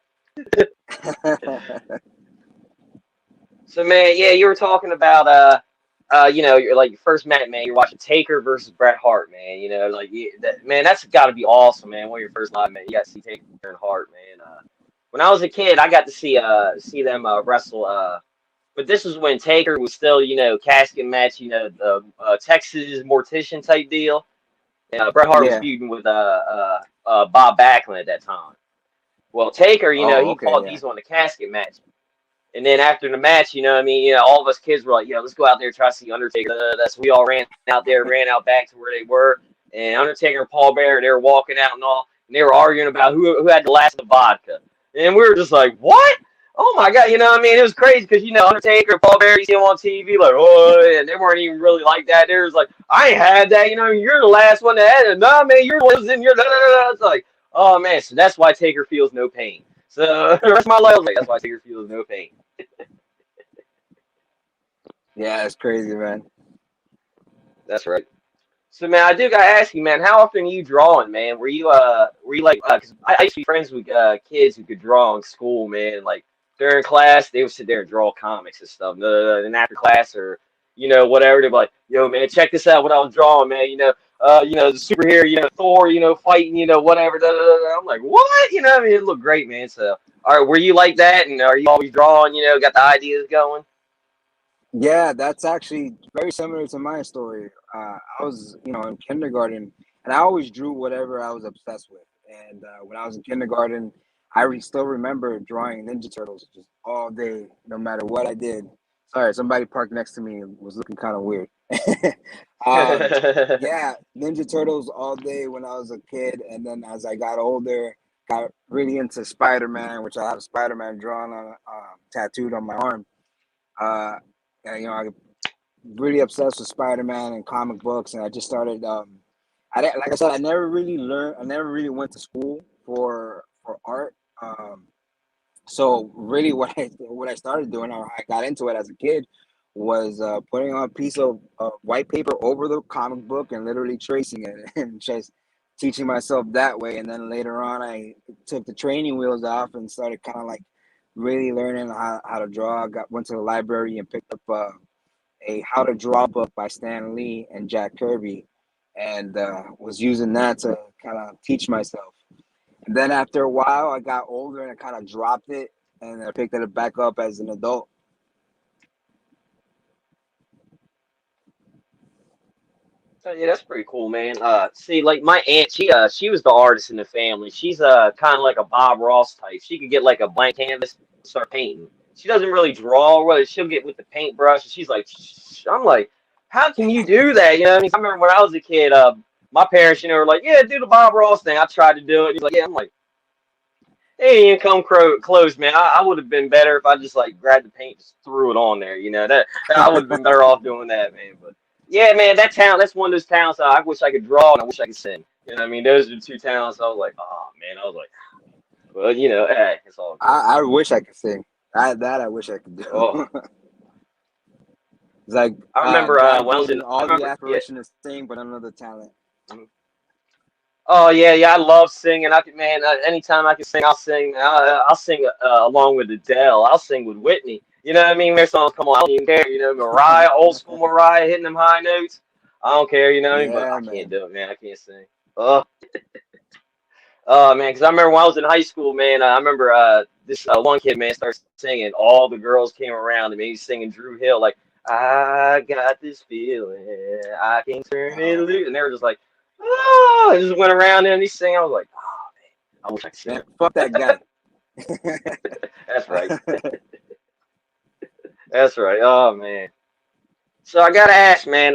So, man, yeah, you were talking about, you're like your first match, man. You're watching Taker versus Bret Hart, man. Man, that's got to be awesome, man. One of your first live, man. You got to see Taker and Hart, man. When I was a kid, I got to see them wrestle. But this was when Taker was still, casket match, the Texas Mortician type deal. Bret Hart was feuding with Bob Backlund at that time. Well, Taker, he fought these on the casket match. And then after the match, all of us kids were like, let's go out there and try to see Undertaker. We all ran out back to where they were. And Undertaker and Paul Bearer, they were walking out and all. And they were arguing about who had the last of the vodka. And we were just like, what? Oh, my God. It was crazy because, Undertaker and Paul Bearer, you see them on TV, like, oh, and they weren't even really like that. They was like, I ain't had that. You're the last one that had it. No, man, you're the one who's in your. It's like, oh, man. So that's why Taker feels no pain. So the rest of my life, I was like, that's why Taker feels no pain. Yeah, it's crazy, man. That's right. So man, I do gotta ask you, man, how often are you drawing, man? Were you like, 'cause I used to be friends with kids who could draw in school, man. Like during class, they would sit there and draw comics and stuff. And after class or whatever, they'd be like, "Yo, man, check this out, what I was drawing, man. The superhero, Thor, fighting, whatever." Da, da, da, da." I'm like, "What?" I mean, it looked great, man. So, all right, were you like that? And are you always drawing? Got the ideas going? Yeah, that's actually very similar to my story. I was, in kindergarten, and I always drew whatever I was obsessed with. And when I was in kindergarten, still remember drawing Ninja Turtles just all day, no matter what I did. Sorry, somebody parked next to me and was looking kind of weird. um, yeah, Ninja Turtles all day when I was a kid, and then as I got older, got really into Spider-Man, which I have Spider-Man drawn on, tattooed on my arm. Uh, and, I really obsessed with Spider-Man and comic books, and I just started. Like I said, I never really learned. I never really went to school for art. So really, what I started doing, or I got into it as a kid, was putting on a piece of white paper over the comic book and literally tracing it and just teaching myself that way. And then later on, I took the training wheels off and started kind of like really learning how to draw. Went to the library and picked up a How to Draw book by Stan Lee and Jack Kirby, and was using that to kind of teach myself. And then after a while, I got older and I kind of dropped it, and I picked it back up as an adult. So, yeah, that's pretty cool, man. See, like my aunt, she was the artist in the family. She's kind of like a Bob Ross type. She could get like a blank canvas and start painting. She doesn't really draw, or whether she'll get with the paintbrush. And she's like, I'm like, how can you do that? What I mean, I remember when I was a kid, my parents, were like, yeah, do the Bob Ross thing. I tried to do it. He's like, yeah. I'm like, hey, you come close, man. I would have been better if I just like grabbed the paint, just threw it on there. That I would have been better off doing that, man. But yeah, man, that's one of those talents I wish I could draw and I wish I could sing. What I mean? Those are the two talents. I was like, oh man, I was like, well, hey, it's all good. I wish I could sing. I wish I could Oh, do. It's like I remember God when I was gave in. me I all the remember, yeah. aspiration to sing, but another talent. Oh yeah, yeah, I love singing. I can, man, anytime I can sing, I'll sing. I'll sing along with Adele. I'll sing with Whitney. You know what I mean? Their songs come on. I don't even care. Mariah, old school Mariah, hitting them high notes. I don't care. You know what I mean? But Yeah, I can't man. do it, man. I can't sing. Oh, oh man, because I remember when I was in high school, man. I remember this one kid, man, started singing. All the girls came around and he's singing Drew Hill, like I got this feeling, I can turn it Oh, loose, and they were just like, oh, I just went around and he sang. I was like, oh man, I wish I could man, sing. fuck that guy. That's right. That's right. Oh man. So I gotta ask, man.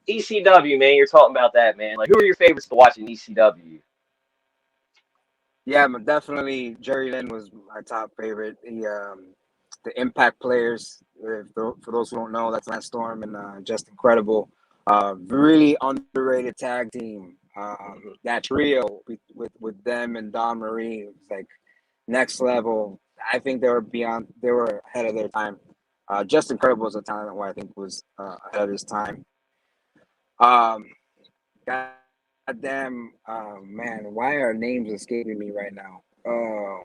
ECW, man. You're talking about that, man. Like, who are your favorites to watch in ECW? Yeah, but definitely Jerry Lynn was my top favorite. The Impact players, for those who don't know, that's Lance Storm and Just Incredible. Really underrated tag team. That trio with them and Don Marie was like next level. I think they were ahead of their time. Just Incredible was a talent who I think was ahead of his time. Um, goddamn, man, why are names escaping me right now? Oh,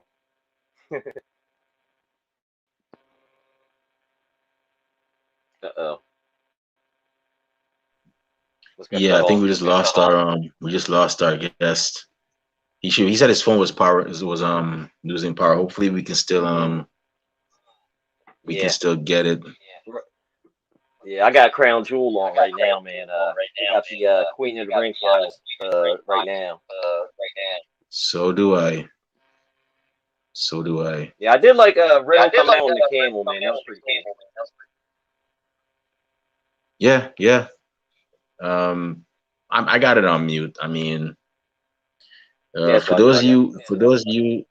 Uh-oh. Let's get Yeah, cut I think off. we just lost our guest. He said his phone was losing power. Hopefully we can Yeah. still get it. Yeah, I got Crown Jewel on right now, man. I got the Queen of the Ring finals right now. So do I. So do I. Yeah, I did like Riddle coming out on the camel, man. That was pretty cool. Yeah, yeah. I got it on mute. I mean, Yeah, so I got for those of you,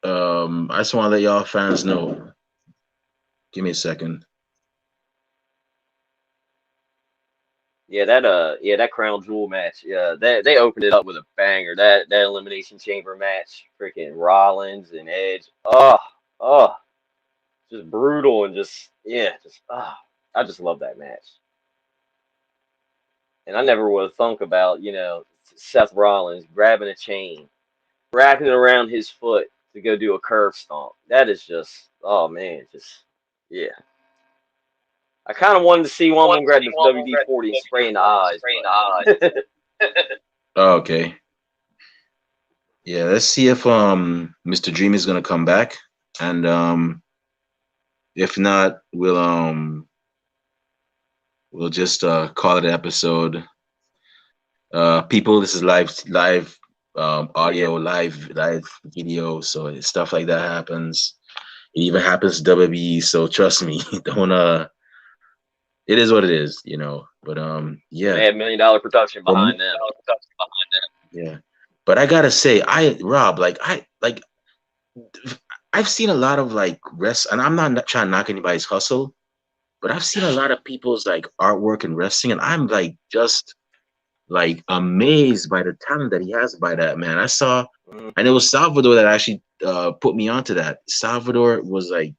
I just want to let y'all fans know. Give me a second. yeah, that Crown Jewel match. Yeah, they opened it up with a banger. That Elimination Chamber match, freaking Rollins and Edge. Oh, just brutal and just yeah, just I just love that match. And I never would have thunk about, Seth Rollins grabbing a chain, wrapping it around his foot to go do a curve stomp. That is just, oh man, just yeah. I kind of wanted to see one of them grab this WD-40 and spray in the eyes, but Oh, okay. Yeah, let's see if Mr. Dream is gonna come back, and if not, we'll just call it an episode. People, this is live audio, yeah, live video, so stuff like that happens. It even happens to WWE, so trust me, don't it is what it is, you know. But and they yeah. had $1 million production But behind them. yeah. But I gotta say, Rob, I've seen a lot of like and I'm not trying to knock anybody's hustle, but I've seen a lot of people's like artwork and wrestling, and I'm like just like amazed by the talent that he has by that man. I saw, Mhm. and it was Salvador that actually put me onto that. Salvador was like,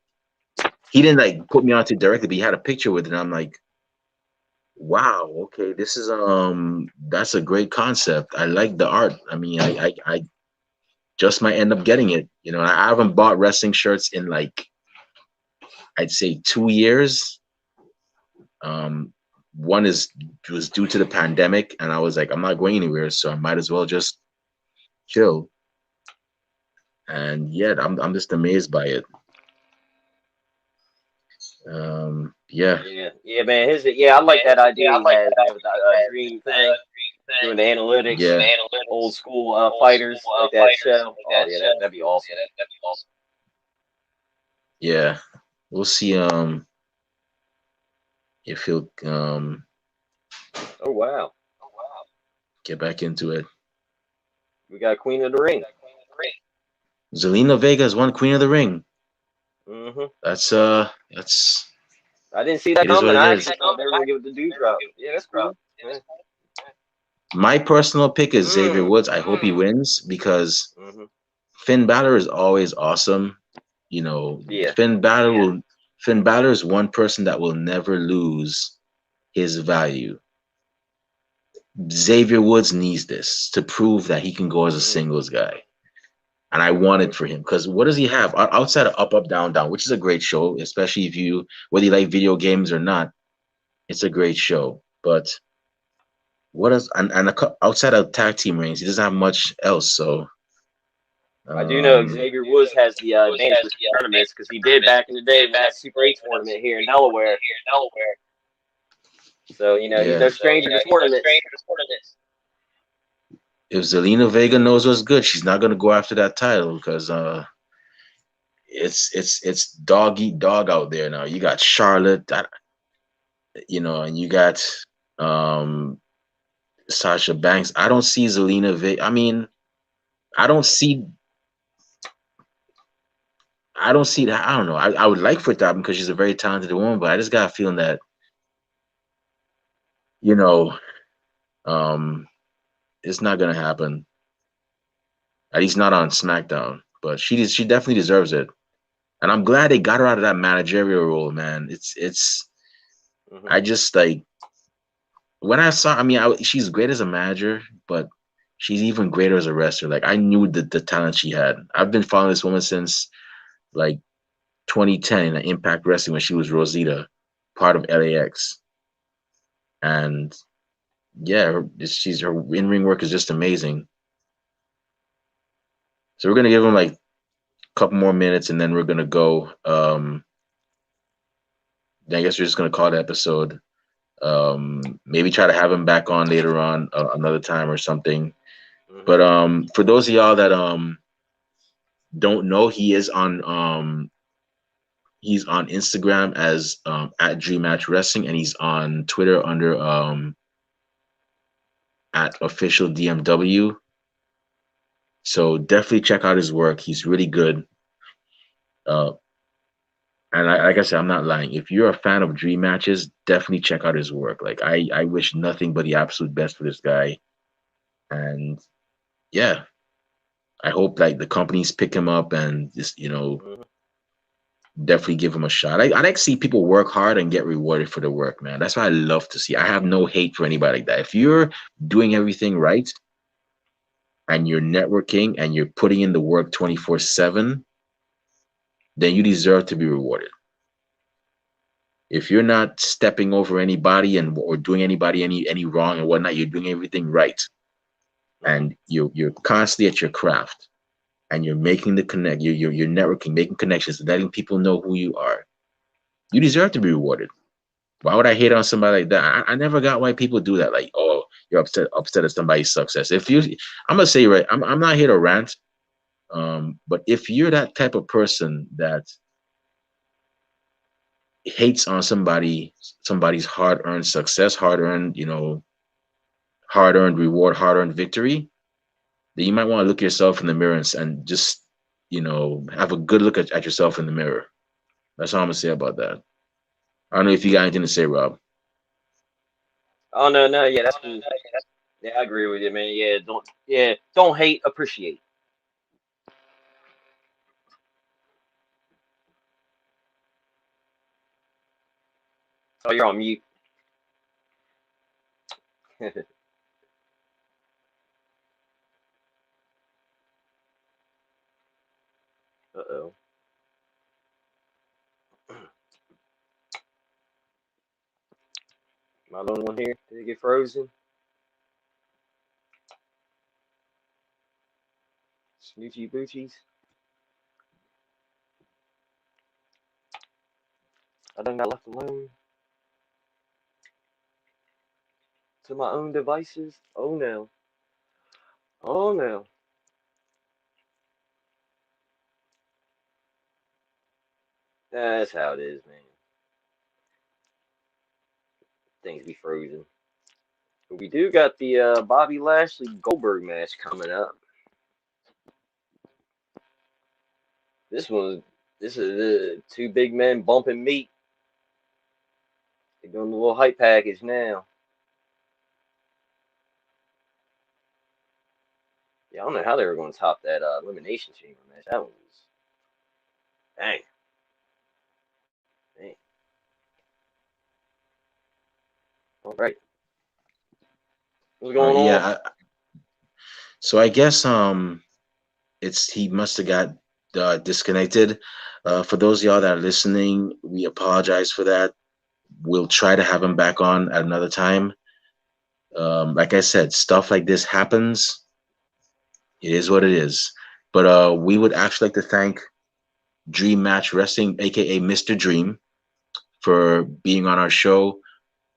he didn't like put me onto it directly, but he had a picture with it, and I'm like, wow, okay, this is that's a great concept. I like the art. I mean, I just might end up getting it. You know, I haven't bought wrestling shirts in like I'd say 2 years. Um, one was due to the pandemic, and I was like, I'm not going anywhere, so I might as well just chill. And yeah, I'm just amazed by it. Yeah, Yeah, man. I like that idea he has, man, with the dream thing, doing the analytics, yeah, old school fighters like that show. Oh yeah, that'd be awesome. yeah. We'll see. If he'll Oh wow, get back into it. we got Queen of the Ring. Zelina Vega is one Queen of the Ring. Hmm That's I didn't see that it is what coming. it I is. actually thought they were gonna give it the dude drop. Yeah, that's cool. Yeah. My personal pick is Xavier Mm. Woods. I hope he wins because Hmm Finn Balor is always awesome. You know, Yeah. Finn Balor is one person that will never lose his value. Xavier Woods needs this to prove that he can go as a hmm singles guy. And I want it for him because what does he have outside of Up Up Down Down, which is a great show, especially if you whether you like video games or not, it's a great show. But what else? Outside of tag team rings, he doesn't have much else. So I do know um, Xavier Woods has the advantage with tournaments because he did back in the day when that Super 8 tournament here in Delaware. So, he's yeah, no stranger to tournaments. if Zelina Vega knows what's good, she's not gonna go after that title because it's dog eat dog out there now. You got Charlotte, and you got um Sasha Banks. I don't see Zelina Vega. I mean, I don't see I don't see that. I don't know. I would like for it to happen because she's a very talented woman, but I just got a feeling that you know um it's not gonna happen. At least not on SmackDown. But she definitely deserves it. And I'm glad they got her out of that managerial role, man. It's Hmm I just like when I saw. I mean, she's great as a manager, but she's even greater as a wrestler. Like I knew the talent she had. I've been following this woman since like 2010 in Impact Wrestling when she was Rosita, part of LAX, and yeah, her in ring work is just amazing. So we're gonna give him like a couple more minutes, and then we're gonna go. Then I guess we're just gonna call the episode. Maybe try to have him back on later on another time or something. hmm But for those of y'all that don't know, he's on Instagram as at Dream Match Wrestling, and he's on Twitter under at official DMW. So definitely check out his work. He's really good. Uh, and like I said, I'm not lying. If you're a fan of dream matches, definitely check out his work. Like I wish nothing but the absolute best for this guy. And yeah, I hope like the companies pick him up and just hmm definitely give them a shot. I like to see people work hard and get rewarded for their work, man. That's what I love to see. I have no hate for anybody like that. If you're doing everything right and you're networking and you're putting in the work 24/7, then you deserve to be rewarded. If you're not stepping over anybody and or doing anybody any wrong and whatnot, you're doing everything right, and you're constantly at your craft, and you're making the connect, you're networking, making connections, letting people know who you are. You deserve to be rewarded. Why would I hate on somebody like that? I never got why people do that. Like, oh, you're upset at somebody's success. If you, I'm gonna say right, I'm not here to rant. But if you're that type of person that hates on somebody's hard-earned success, hard-earned, hard-earned reward, hard-earned victory, then you might want to look yourself in the mirror and just, have a good look at yourself in the mirror. That's all I'm gonna say about that. I don't know if you got anything to say, Rob. Oh no, no, yeah, that's cool. Yeah, I agree with you, man. Don't hate, appreciate. Oh, you're on mute. Uh-oh. Am I the only one here? Did it get frozen? Snoochie boochies. I done got left alone to my own devices. Oh no. Oh no. That's how it is, man. Things be frozen. But we do got the Bobby Lashley Goldberg match coming up. This is two big men bumping meat. They're doing the little hype package now. Yeah, I don't know how they were going to top that Elimination Chamber match. That was dang. Dang. All right. What's going on? Yeah. So I guess he must have got disconnected. For those of y'all that are listening, we apologize for that. We'll try to have him back on at another time. Like I said, stuff like this happens. It is what it is. But we would actually like to thank Dream Match Wrestling, aka Mr. Dream, for being on our show.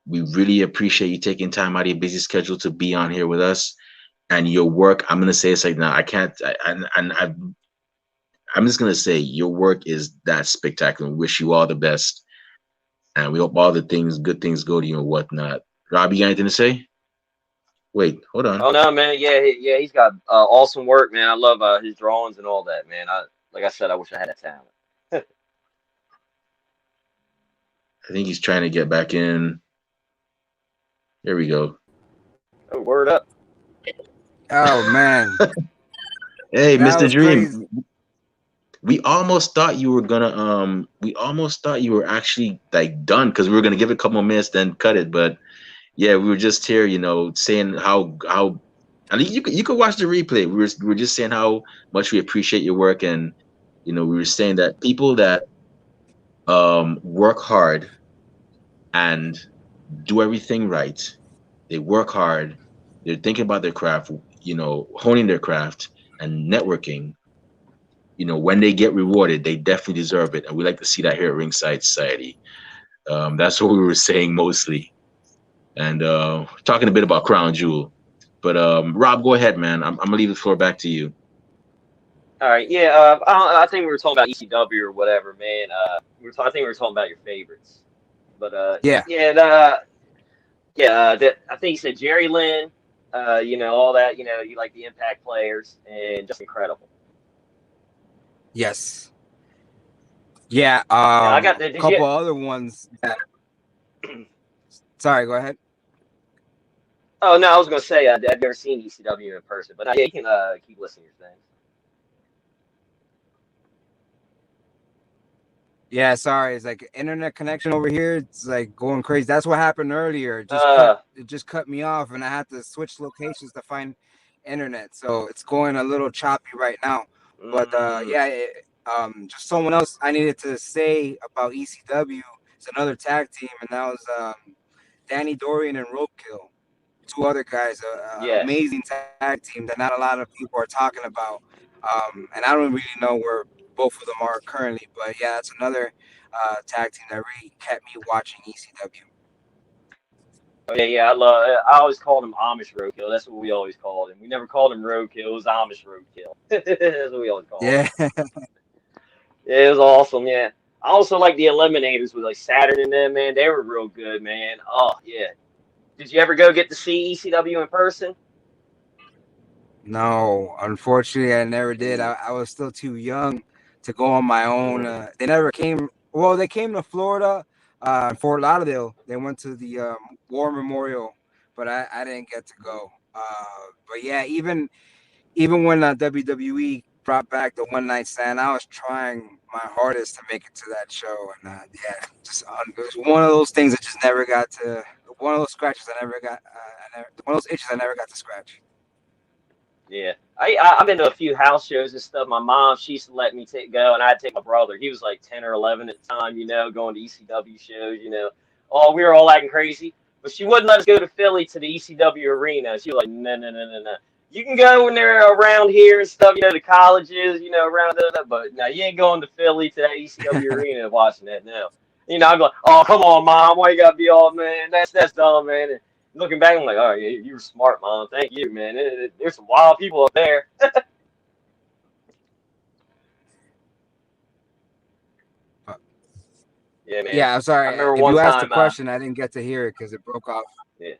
We really appreciate you taking time out of your busy schedule to be on here with us. And your work, I'm gonna say it's like now I can't, I'm just gonna say your work is that spectacular. We wish you all the best, and we hope all the good things go to you and whatnot. Rob, you got anything to say? Wait, hold on. Oh no, man. Yeah. He's got awesome work, man. I love his drawings and all that, man. Like I said, I wish I had that talent. I think he's trying to get back in. There we go. Oh, word up. Oh man, Hey, that Mr. was Dream. crazy. We almost thought you were gonna we almost thought you were actually like done because we were gonna give it a couple more minutes then cut it. But yeah, we were just here, saying how I mean you could watch the replay. We were just saying how much we appreciate your work, and we were saying that people that work hard and do everything right, they work hard, they're thinking about their craft, honing their craft and networking. When they get rewarded, they definitely deserve it, and we like to see that here at Ringside Society. That's what we were saying mostly, and talking a bit about Crown Jewel. But Rob, go ahead, man. I'm gonna leave the floor back to you. All right. Yeah. I think we were talking about ECW or whatever, man. I think we were talking about your favorites. But Yeah. I think you said Jerry Lynn. All that. You like the Impact players and just incredible. Yes. Yeah. I got the couple other ones. Sorry, go ahead. Oh no, I was gonna say I've never seen ECW in person, but yeah, you can keep listening to things. Yeah, sorry. It's like internet connection over here. It's like going crazy. That's what happened earlier. Uh, It just cut me off, and I had to switch locations to find internet. So it's going a little choppy right now. But mm, just someone else I needed to say about ECW. It's another tag team, and that was Danny Dorian and Roadkill. Two other guys, yes. amazing tag team that not a lot of people are talking about. And I don't really know where both of them are currently, but yeah, that's another tag team that really kept me watching ECW. Oh, yeah, yeah. I always called him Amish roadkill. That's what we always called him. We never called him roadkill. It was Amish roadkill. That's what we always called him. Yeah, Yeah, it was awesome. Yeah. I also like the Eliminators with like Saturn and them, man. They were real good, man. Oh yeah. Did you ever go get to see ECW in person? no, unfortunately, I never did. Mm, I was still too young to go on my own. mm. They never came. Well, they came to Florida, Fort Lauderdale. They went to the War Memorial, but I didn't get to go. But yeah, even when WWE brought back the one night stand, I was trying my hardest to make it to that show, and it was one of those things that just never got to. One of those scratches I never got. One of those itches I never got to scratch. Yeah. I've been to a few house shows and stuff. My mom, she used to let me take go, and I'd take my brother. He was like 10 or 11 at the time, going to ECW shows. Oh, we were all acting crazy. But she wouldn't let us go to Philly to the ECW arena. She was like, no, no, no, no, no. You can go when they're around here and stuff, the colleges, around there. But no, you ain't going to Philly to that ECW arena and watching that now. I'm like, oh, come on, mom. Why you gotta be all, man? That's dumb, man. Looking back, I'm like, oh, yeah, you were smart, mom. Thank you, man. There's some wild people up there. Yeah, man. Yeah, I'm I sorry. remember If one you asked a time. question, I didn't get to hear it because it broke off. Yeah.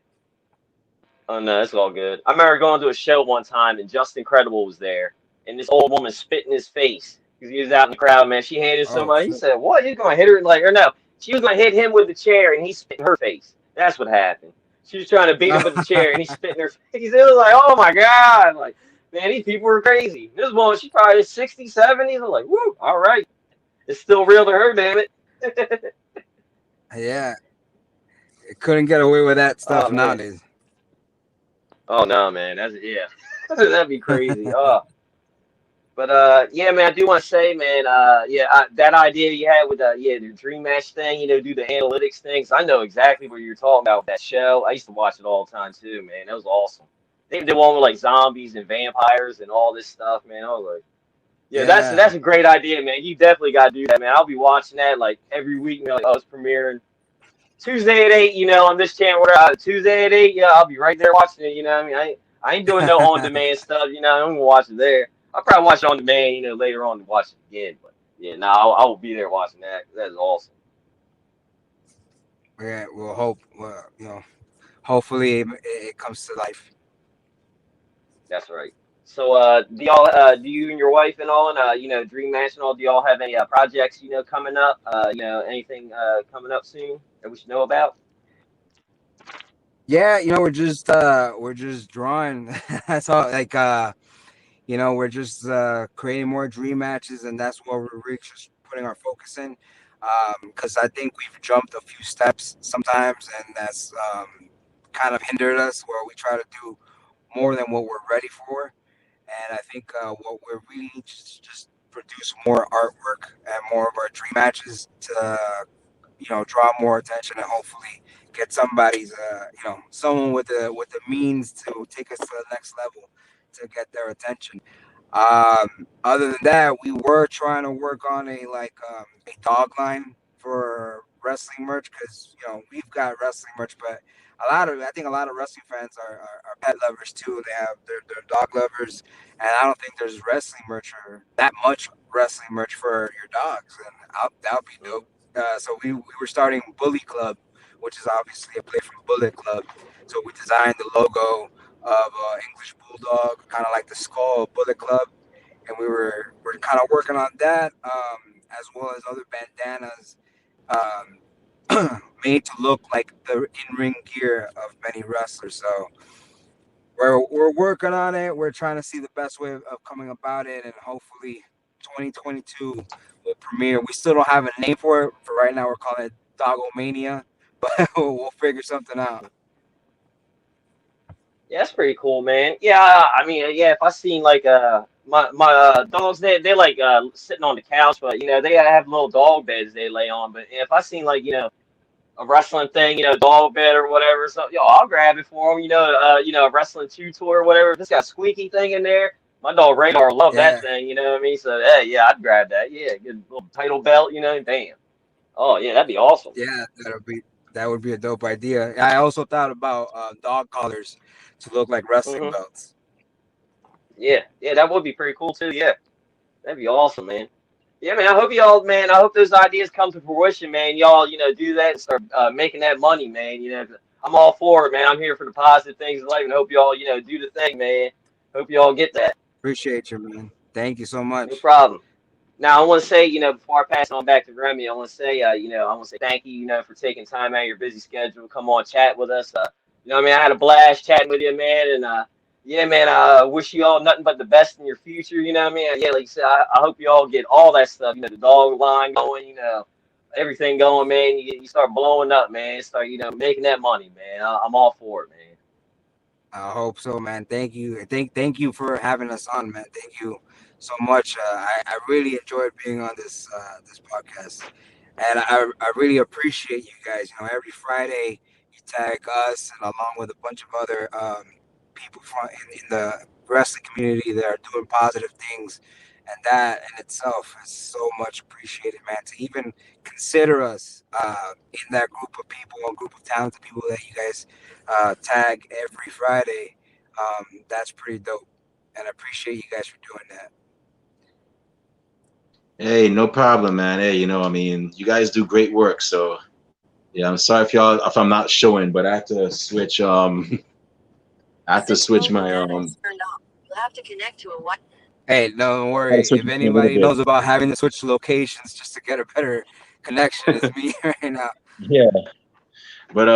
Oh no, it's all good. I remember going to a show one time, and Just Incredible was there, and this old woman spit in his face because he was out in the crowd. Man, she hated Oh somebody. He shit. said, "What? You're gonna hit her?" Like, or no, she was gonna hit him with the chair, and he spit in her face. That's what happened. She was trying to beat him with the chair, and he spit in her face. It was like, oh my god, like, man, these people are crazy. This woman, she probably 60, 70s. I'm like, woo, all right. It's still real to her, damn it. Yeah, it couldn't get away with that Oh stuff man. nowadays. Oh no, man. That's yeah. That'd be crazy. Oh. But yeah, man, I do want to say, man, yeah, that idea you had with the dream match thing, do the analytics things. I know exactly what you're talking about with that show. I used to watch it all the time too, man. That was awesome. They did one with like zombies and vampires and all this stuff, man. I was like, yeah, that's Yeah. a great idea, man. You definitely got to do that, man. I'll be watching that like every week. Like, oh, it's premiering Tuesday at 8, on this channel. Tuesday at 8, yeah, I'll be right there watching it. You know what I mean? I ain't doing no on demand stuff. I'm gonna watch it there. I'll probably watch it on demand, later on to watch it again. But yeah, no, I will be there watching that. That is awesome. Yeah, we'll hope. Hopefully it comes to life. That's right. So, do you and your wife and all, and Dream Match and all, do y'all have any projects, coming up? Anything coming up soon that we should know about? Yeah, we're just drawing. That's all. Like we're just creating more dream matches, and that's what we're really just putting our focus in. Because I think we've jumped a few steps sometimes, and that's kind of hindered us where we try to do more than what we're ready for. And I think what we really need to just produce more artwork and more of our dream matches to draw more attention and hopefully get someone with the means to take us to the next level to get their attention. Other than that, we were trying to work on a dog line for wrestling merch because we've got wrestling merch, but I think a lot of wrestling fans are pet lovers too. They're dog lovers, and I don't think there's wrestling merch or that much wrestling merch for your dogs, and that would be Mm. dope. So we were starting Bully Club, which is obviously a play from Bullet Club. So we designed the logo of English Bulldog, kind of like the skull of Bullet Club, and we're kind of working on that, as well as other bandanas made to look like the in-ring gear of many wrestlers. So we're working on it. We're trying to see the best way of coming about it, and hopefully 2022 will premiere. We still don't have a name for it. For right now, we're calling it Dogomania, but we'll figure something out. Yeah, that's pretty cool, man. Yeah, I mean, yeah, if I seen like my dogs, they like sitting on the couch, but you know they have little dog beds they lay on. But if I seen like a wrestling thing, dog bed or whatever, so yo, I'll grab it for them. A wrestling tutor or whatever. If it's got a squeaky thing in there, my dog Radar love that Yeah, thing. You know what I mean? So hey, yeah, I'd grab that. Yeah, good little title belt. Bam. Oh yeah, that'd be awesome. yeah, that would be a dope idea. I also thought about dog collars to look like wrestling Hmm. belts. Yeah, yeah, that would be pretty cool too. Yeah, that'd be awesome, man. Yeah, man. I hope y'all, man. I hope those ideas come to fruition, man. Y'all, do that and start making that money, man. I'm all for it, man. I'm here for the positive things in life, and hope y'all, do the thing, man. Hope y'all get that. Appreciate you, man. Thank you so No much. problem. Now, I want to say, before I pass on back to Remy, I want to say, I want to say thank you, for taking time out of your busy schedule, come on, chat with us. What I mean, I had a blast chatting with you, man, and yeah, man, I wish you all nothing but the best in your future. You know what I mean? Yeah, like you said, I hope you all get all that stuff. The dog line going, everything going, man. You start blowing up, man. Start, making that money, man. I'm all for it, man. I hope so, man. Thank you. Thank you for having us on, man. Thank you so much. I really enjoyed being on this podcast, and I really appreciate you guys. Every Friday you tag us and along with a bunch of other people from in the wrestling community that are doing positive things, and that in itself is so much appreciated, man. To even consider us in that group of people, a group of talented people that you guys tag every Friday. That's pretty dope, and I appreciate you guys for doing that. Hey, no problem, man. Hey, I mean, you guys do great work. So yeah, I'm sorry if I'm not showing, but I have to switch. I have to switch my You'll have to connect to a what? Hey, don't I gotta worry. switch If it a little anybody bit. knows about having to switch locations just to get a better connection, it's me right now. Yeah, but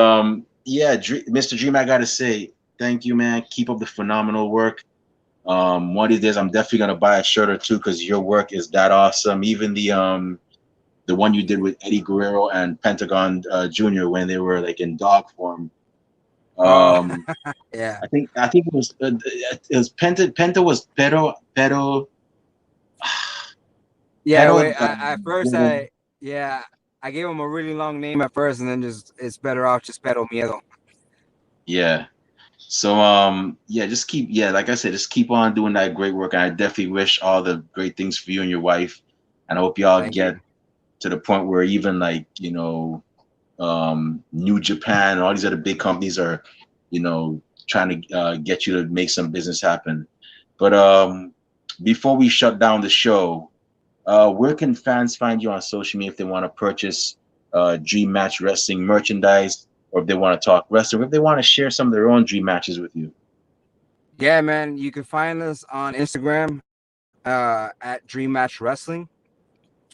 yeah, Mr. Dream, I gotta say thank you, man. Keep up the phenomenal work. One of these days, I'm definitely gonna buy a shirt or two because your work is that awesome. Even the one you did with Eddie Guerrero and Pentagon Jr. when they were like in dog form. Oh, Um, yeah. I think it was Penta was Yeah, Pero wait. I first, yeah, I gave him a really long name at first, and then just it's better off just Pero Miedo. yeah. So yeah, just keep like I said, just keep on doing that great work. And I definitely wish all the great things for you and your wife. And I hope y'all Thank you. get to the point where even like, New Japan and all these other big companies are, trying to get you to make some business happen. But before we shut down the show, where can fans find you on social media if they want to purchase Dream Match Wrestling merchandise, or if they want to talk wrestling, or if they want to share some of their own dream matches with you? Yeah, man. You can find us on Instagram at Dream Match Wrestling,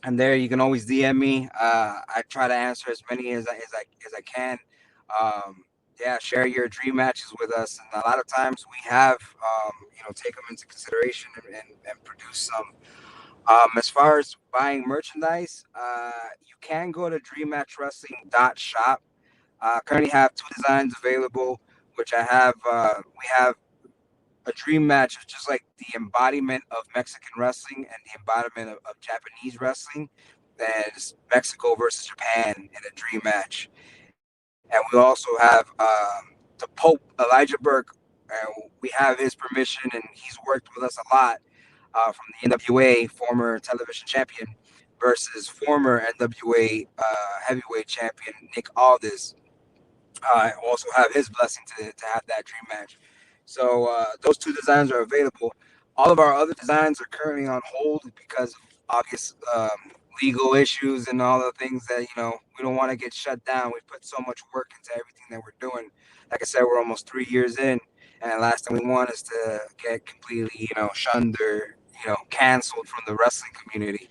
and there you can always DM me. I try to answer as many as I can. Yeah, share your dream matches with us, and a lot of times we have take them into consideration and produce some. As far as buying merchandise, you can go to dreammatchwrestling.shop. Currently have two designs available, which I have. We have a dream match is just like the embodiment of Mexican wrestling and the embodiment of Japanese wrestling. That is Mexico versus Japan in a dream match. And we also have the Pope Elijah Burke. We have his permission, and he's worked with us a lot from the NWA, former television champion, versus former NWA heavyweight champion Nick Aldis. Also have his blessing to have that dream match. So those two designs are available. All of our other designs are currently on hold because of obvious legal issues and all the things that we don't want to get shut down. We put so much work into everything that we're doing. Like I said, we're almost 3 years in, and the last thing we want is to get completely shunned or canceled from the wrestling community.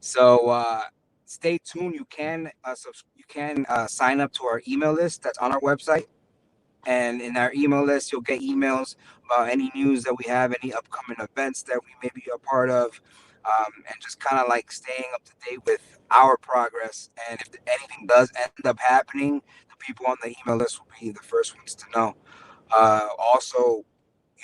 So stay tuned. You can sign up to our email list that's on our website, and in our email list, you'll get emails about any news that we have, any upcoming events that we may be a part of. and just kind of like staying up to date with our progress. And if anything does end up happening, the people on the email list will be the first ones to know. Also,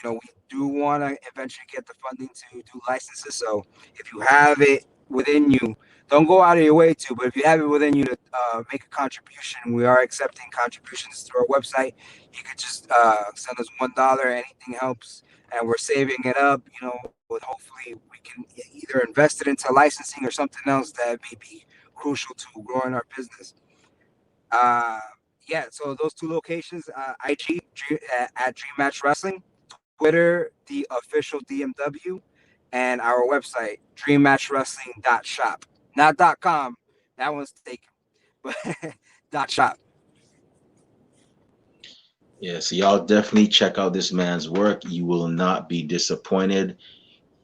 we do want to eventually get the funding to do licenses. So if you have it within you, don't go out of your way to, but if you have it within you to make a contribution, we are accepting contributions through our website. You could just send us $1. Anything helps, and we're saving it up. And hopefully we can either invest it into licensing or something else that may be crucial to growing our business. Uh, yeah, so those two locations, IG at Dream Match Wrestling, Twitter, the official DMW, and our website, dreammatchwrestling.shop. Not .com, that one's taken, but .shop. Yeah, so y'all definitely check out this man's work. You will not be disappointed.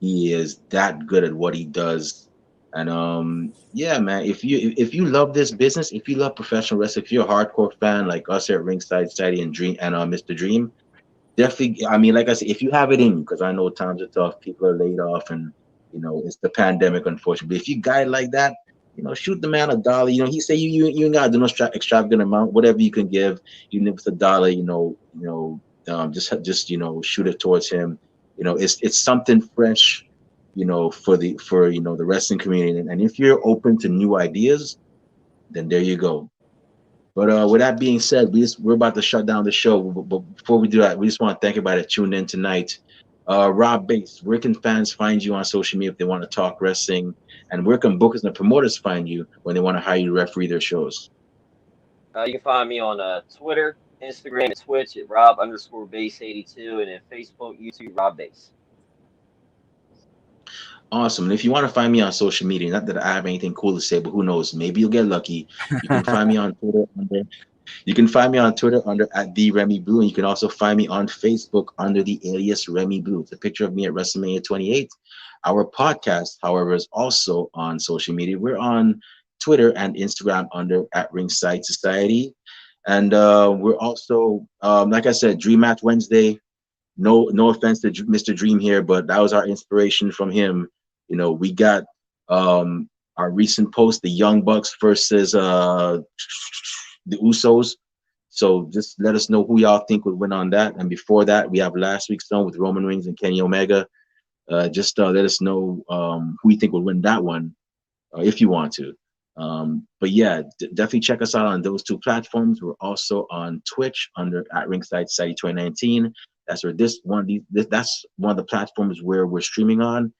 He is that good at what he does. And yeah, man, if you love this business, if you love professional wrestling, if you're a hardcore fan like us here at Ringside Society and Dream and Mr. Dream, definitely. I mean, like I said, if you have it in you, because I know times are tough, people are laid off, and it's the pandemic, unfortunately. If you guy like that, shoot the man $1. He say you ain't gotta do no extravagant amount, whatever you can give, even if it's $1. Just shoot it towards him. It's something fresh, for the wrestling community, and if you're open to new ideas, then there you go. But with that being said, we're about to shut down the show. But before we do that, we just want to thank everybody that tuned in tonight. Rob Bates, where can fans find you on social media if they want to talk wrestling? And where can bookers and promoters find you when they want to hire you to referee their shows? You can find me on Twitter, Instagram, and Twitch at Rob_Base82, and then Facebook, YouTube, Rob Base. Awesome. And if you want to find me on social media, not that I have anything cool to say, but who knows, maybe you'll get lucky. You can find me on Twitter under at the Remy Blue, and you can also find me on Facebook under the alias Remy Blue. It's a picture of me at WrestleMania 28. Our podcast, however, is also on social media. We're on Twitter and Instagram under at Ringside Society, and we're also, like I said, Dream Match Wednesday. No offense to Mr. Dream here, but that was our inspiration from him. We got our recent post, the Young Bucks versus the Usos. So just let us know who y'all think would win on that. And before that, we have last week's one with Roman Reigns and Kenny Omega. Just let us know who you think would win that one, if you want to. But yeah, definitely check us out on those two platforms. We're also on Twitch under at Ringside Society 2019. That's where that's one of the platforms where we're streaming on.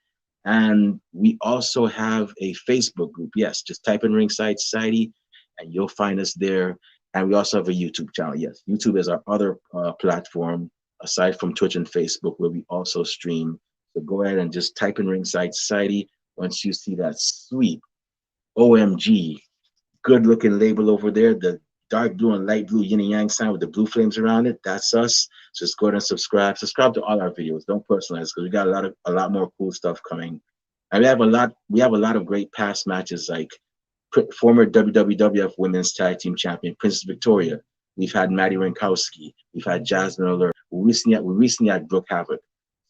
And we also have a Facebook group. Yes, just type in Ringside Society and you'll find us there. And we also have a YouTube channel. Yes, YouTube is our other platform aside from Twitch and Facebook where we also stream. So go ahead and just type in Ringside Society. Once you see that sweet OMG good looking label over there, the dark blue and light blue yin and yang sign with the blue flames around it, that's us. So just go ahead and subscribe to all our videos. Don't personalize, because we got a lot more cool stuff coming, and we have a lot of great past matches, like former WWF Women's Tag Team Champion Princess Victoria. We've had Maddie Rankowski. We've had Jasmine Alert. We recently had Brooke Havoc.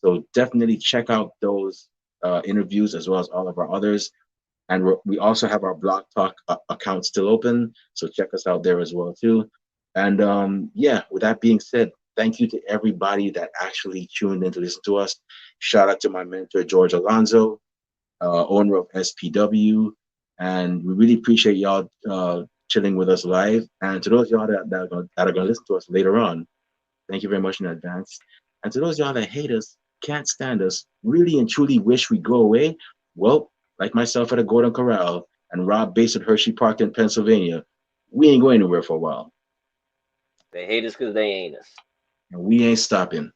So definitely check out those interviews as well as all of our others. And we also have our Blog Talk account still open, so check us out there as well too. And yeah, with that being said, thank you to everybody that actually tuned in to listen to us. Shout out to my mentor George Alonzo, owner of SPW, and we really appreciate y'all chilling with us live. And to those y'all that are going to listen to us later on, thank you very much in advance. And to those y'all that hate us, can't stand us, really and truly wish we go away, well, like myself at a Golden Corral and Rob based at Hershey Park in Pennsylvania, we ain't going anywhere for a while. They hate us because they ain't us. And we ain't stopping.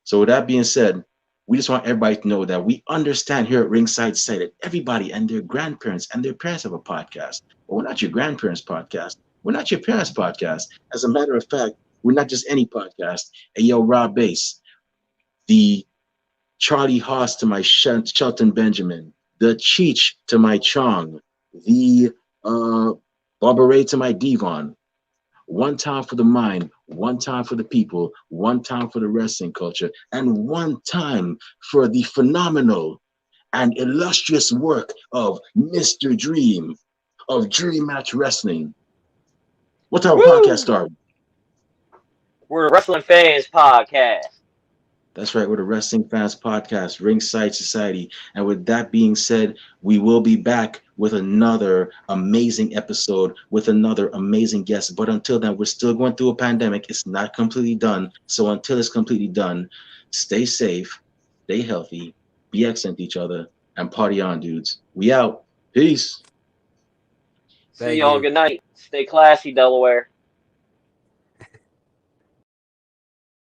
So with that being said, we just want everybody to know that we understand here at Ringside Society that everybody and their grandparents and their parents have a podcast. But we're not your grandparents' podcast. We're not your parents' podcast. As a matter of fact, we're not just any podcast. Hey, yo, Rob Bass, the Charlie Haas to my Shelton Benjamin, the Cheech to my Chong, the Barbaret to my Devon. One time for the mind, one time for the people, one time for the wrestling culture, and one time for the phenomenal and illustrious work of Mr. Dream of Dream Match Wrestling. What's our podcast Woo! start? We're the Wrestling Fans Podcast. That's right, we're the Wrestling Fans Podcast, Ringside Society. And with that being said, we will be back with another amazing episode with another amazing guest. But until then, we're still going through a pandemic. It's not completely done. So until it's completely done, stay safe, stay healthy, be excellent to each other, and party on, dudes. We out. Peace. See Thank y'all. you. Good night. Stay classy, Delaware.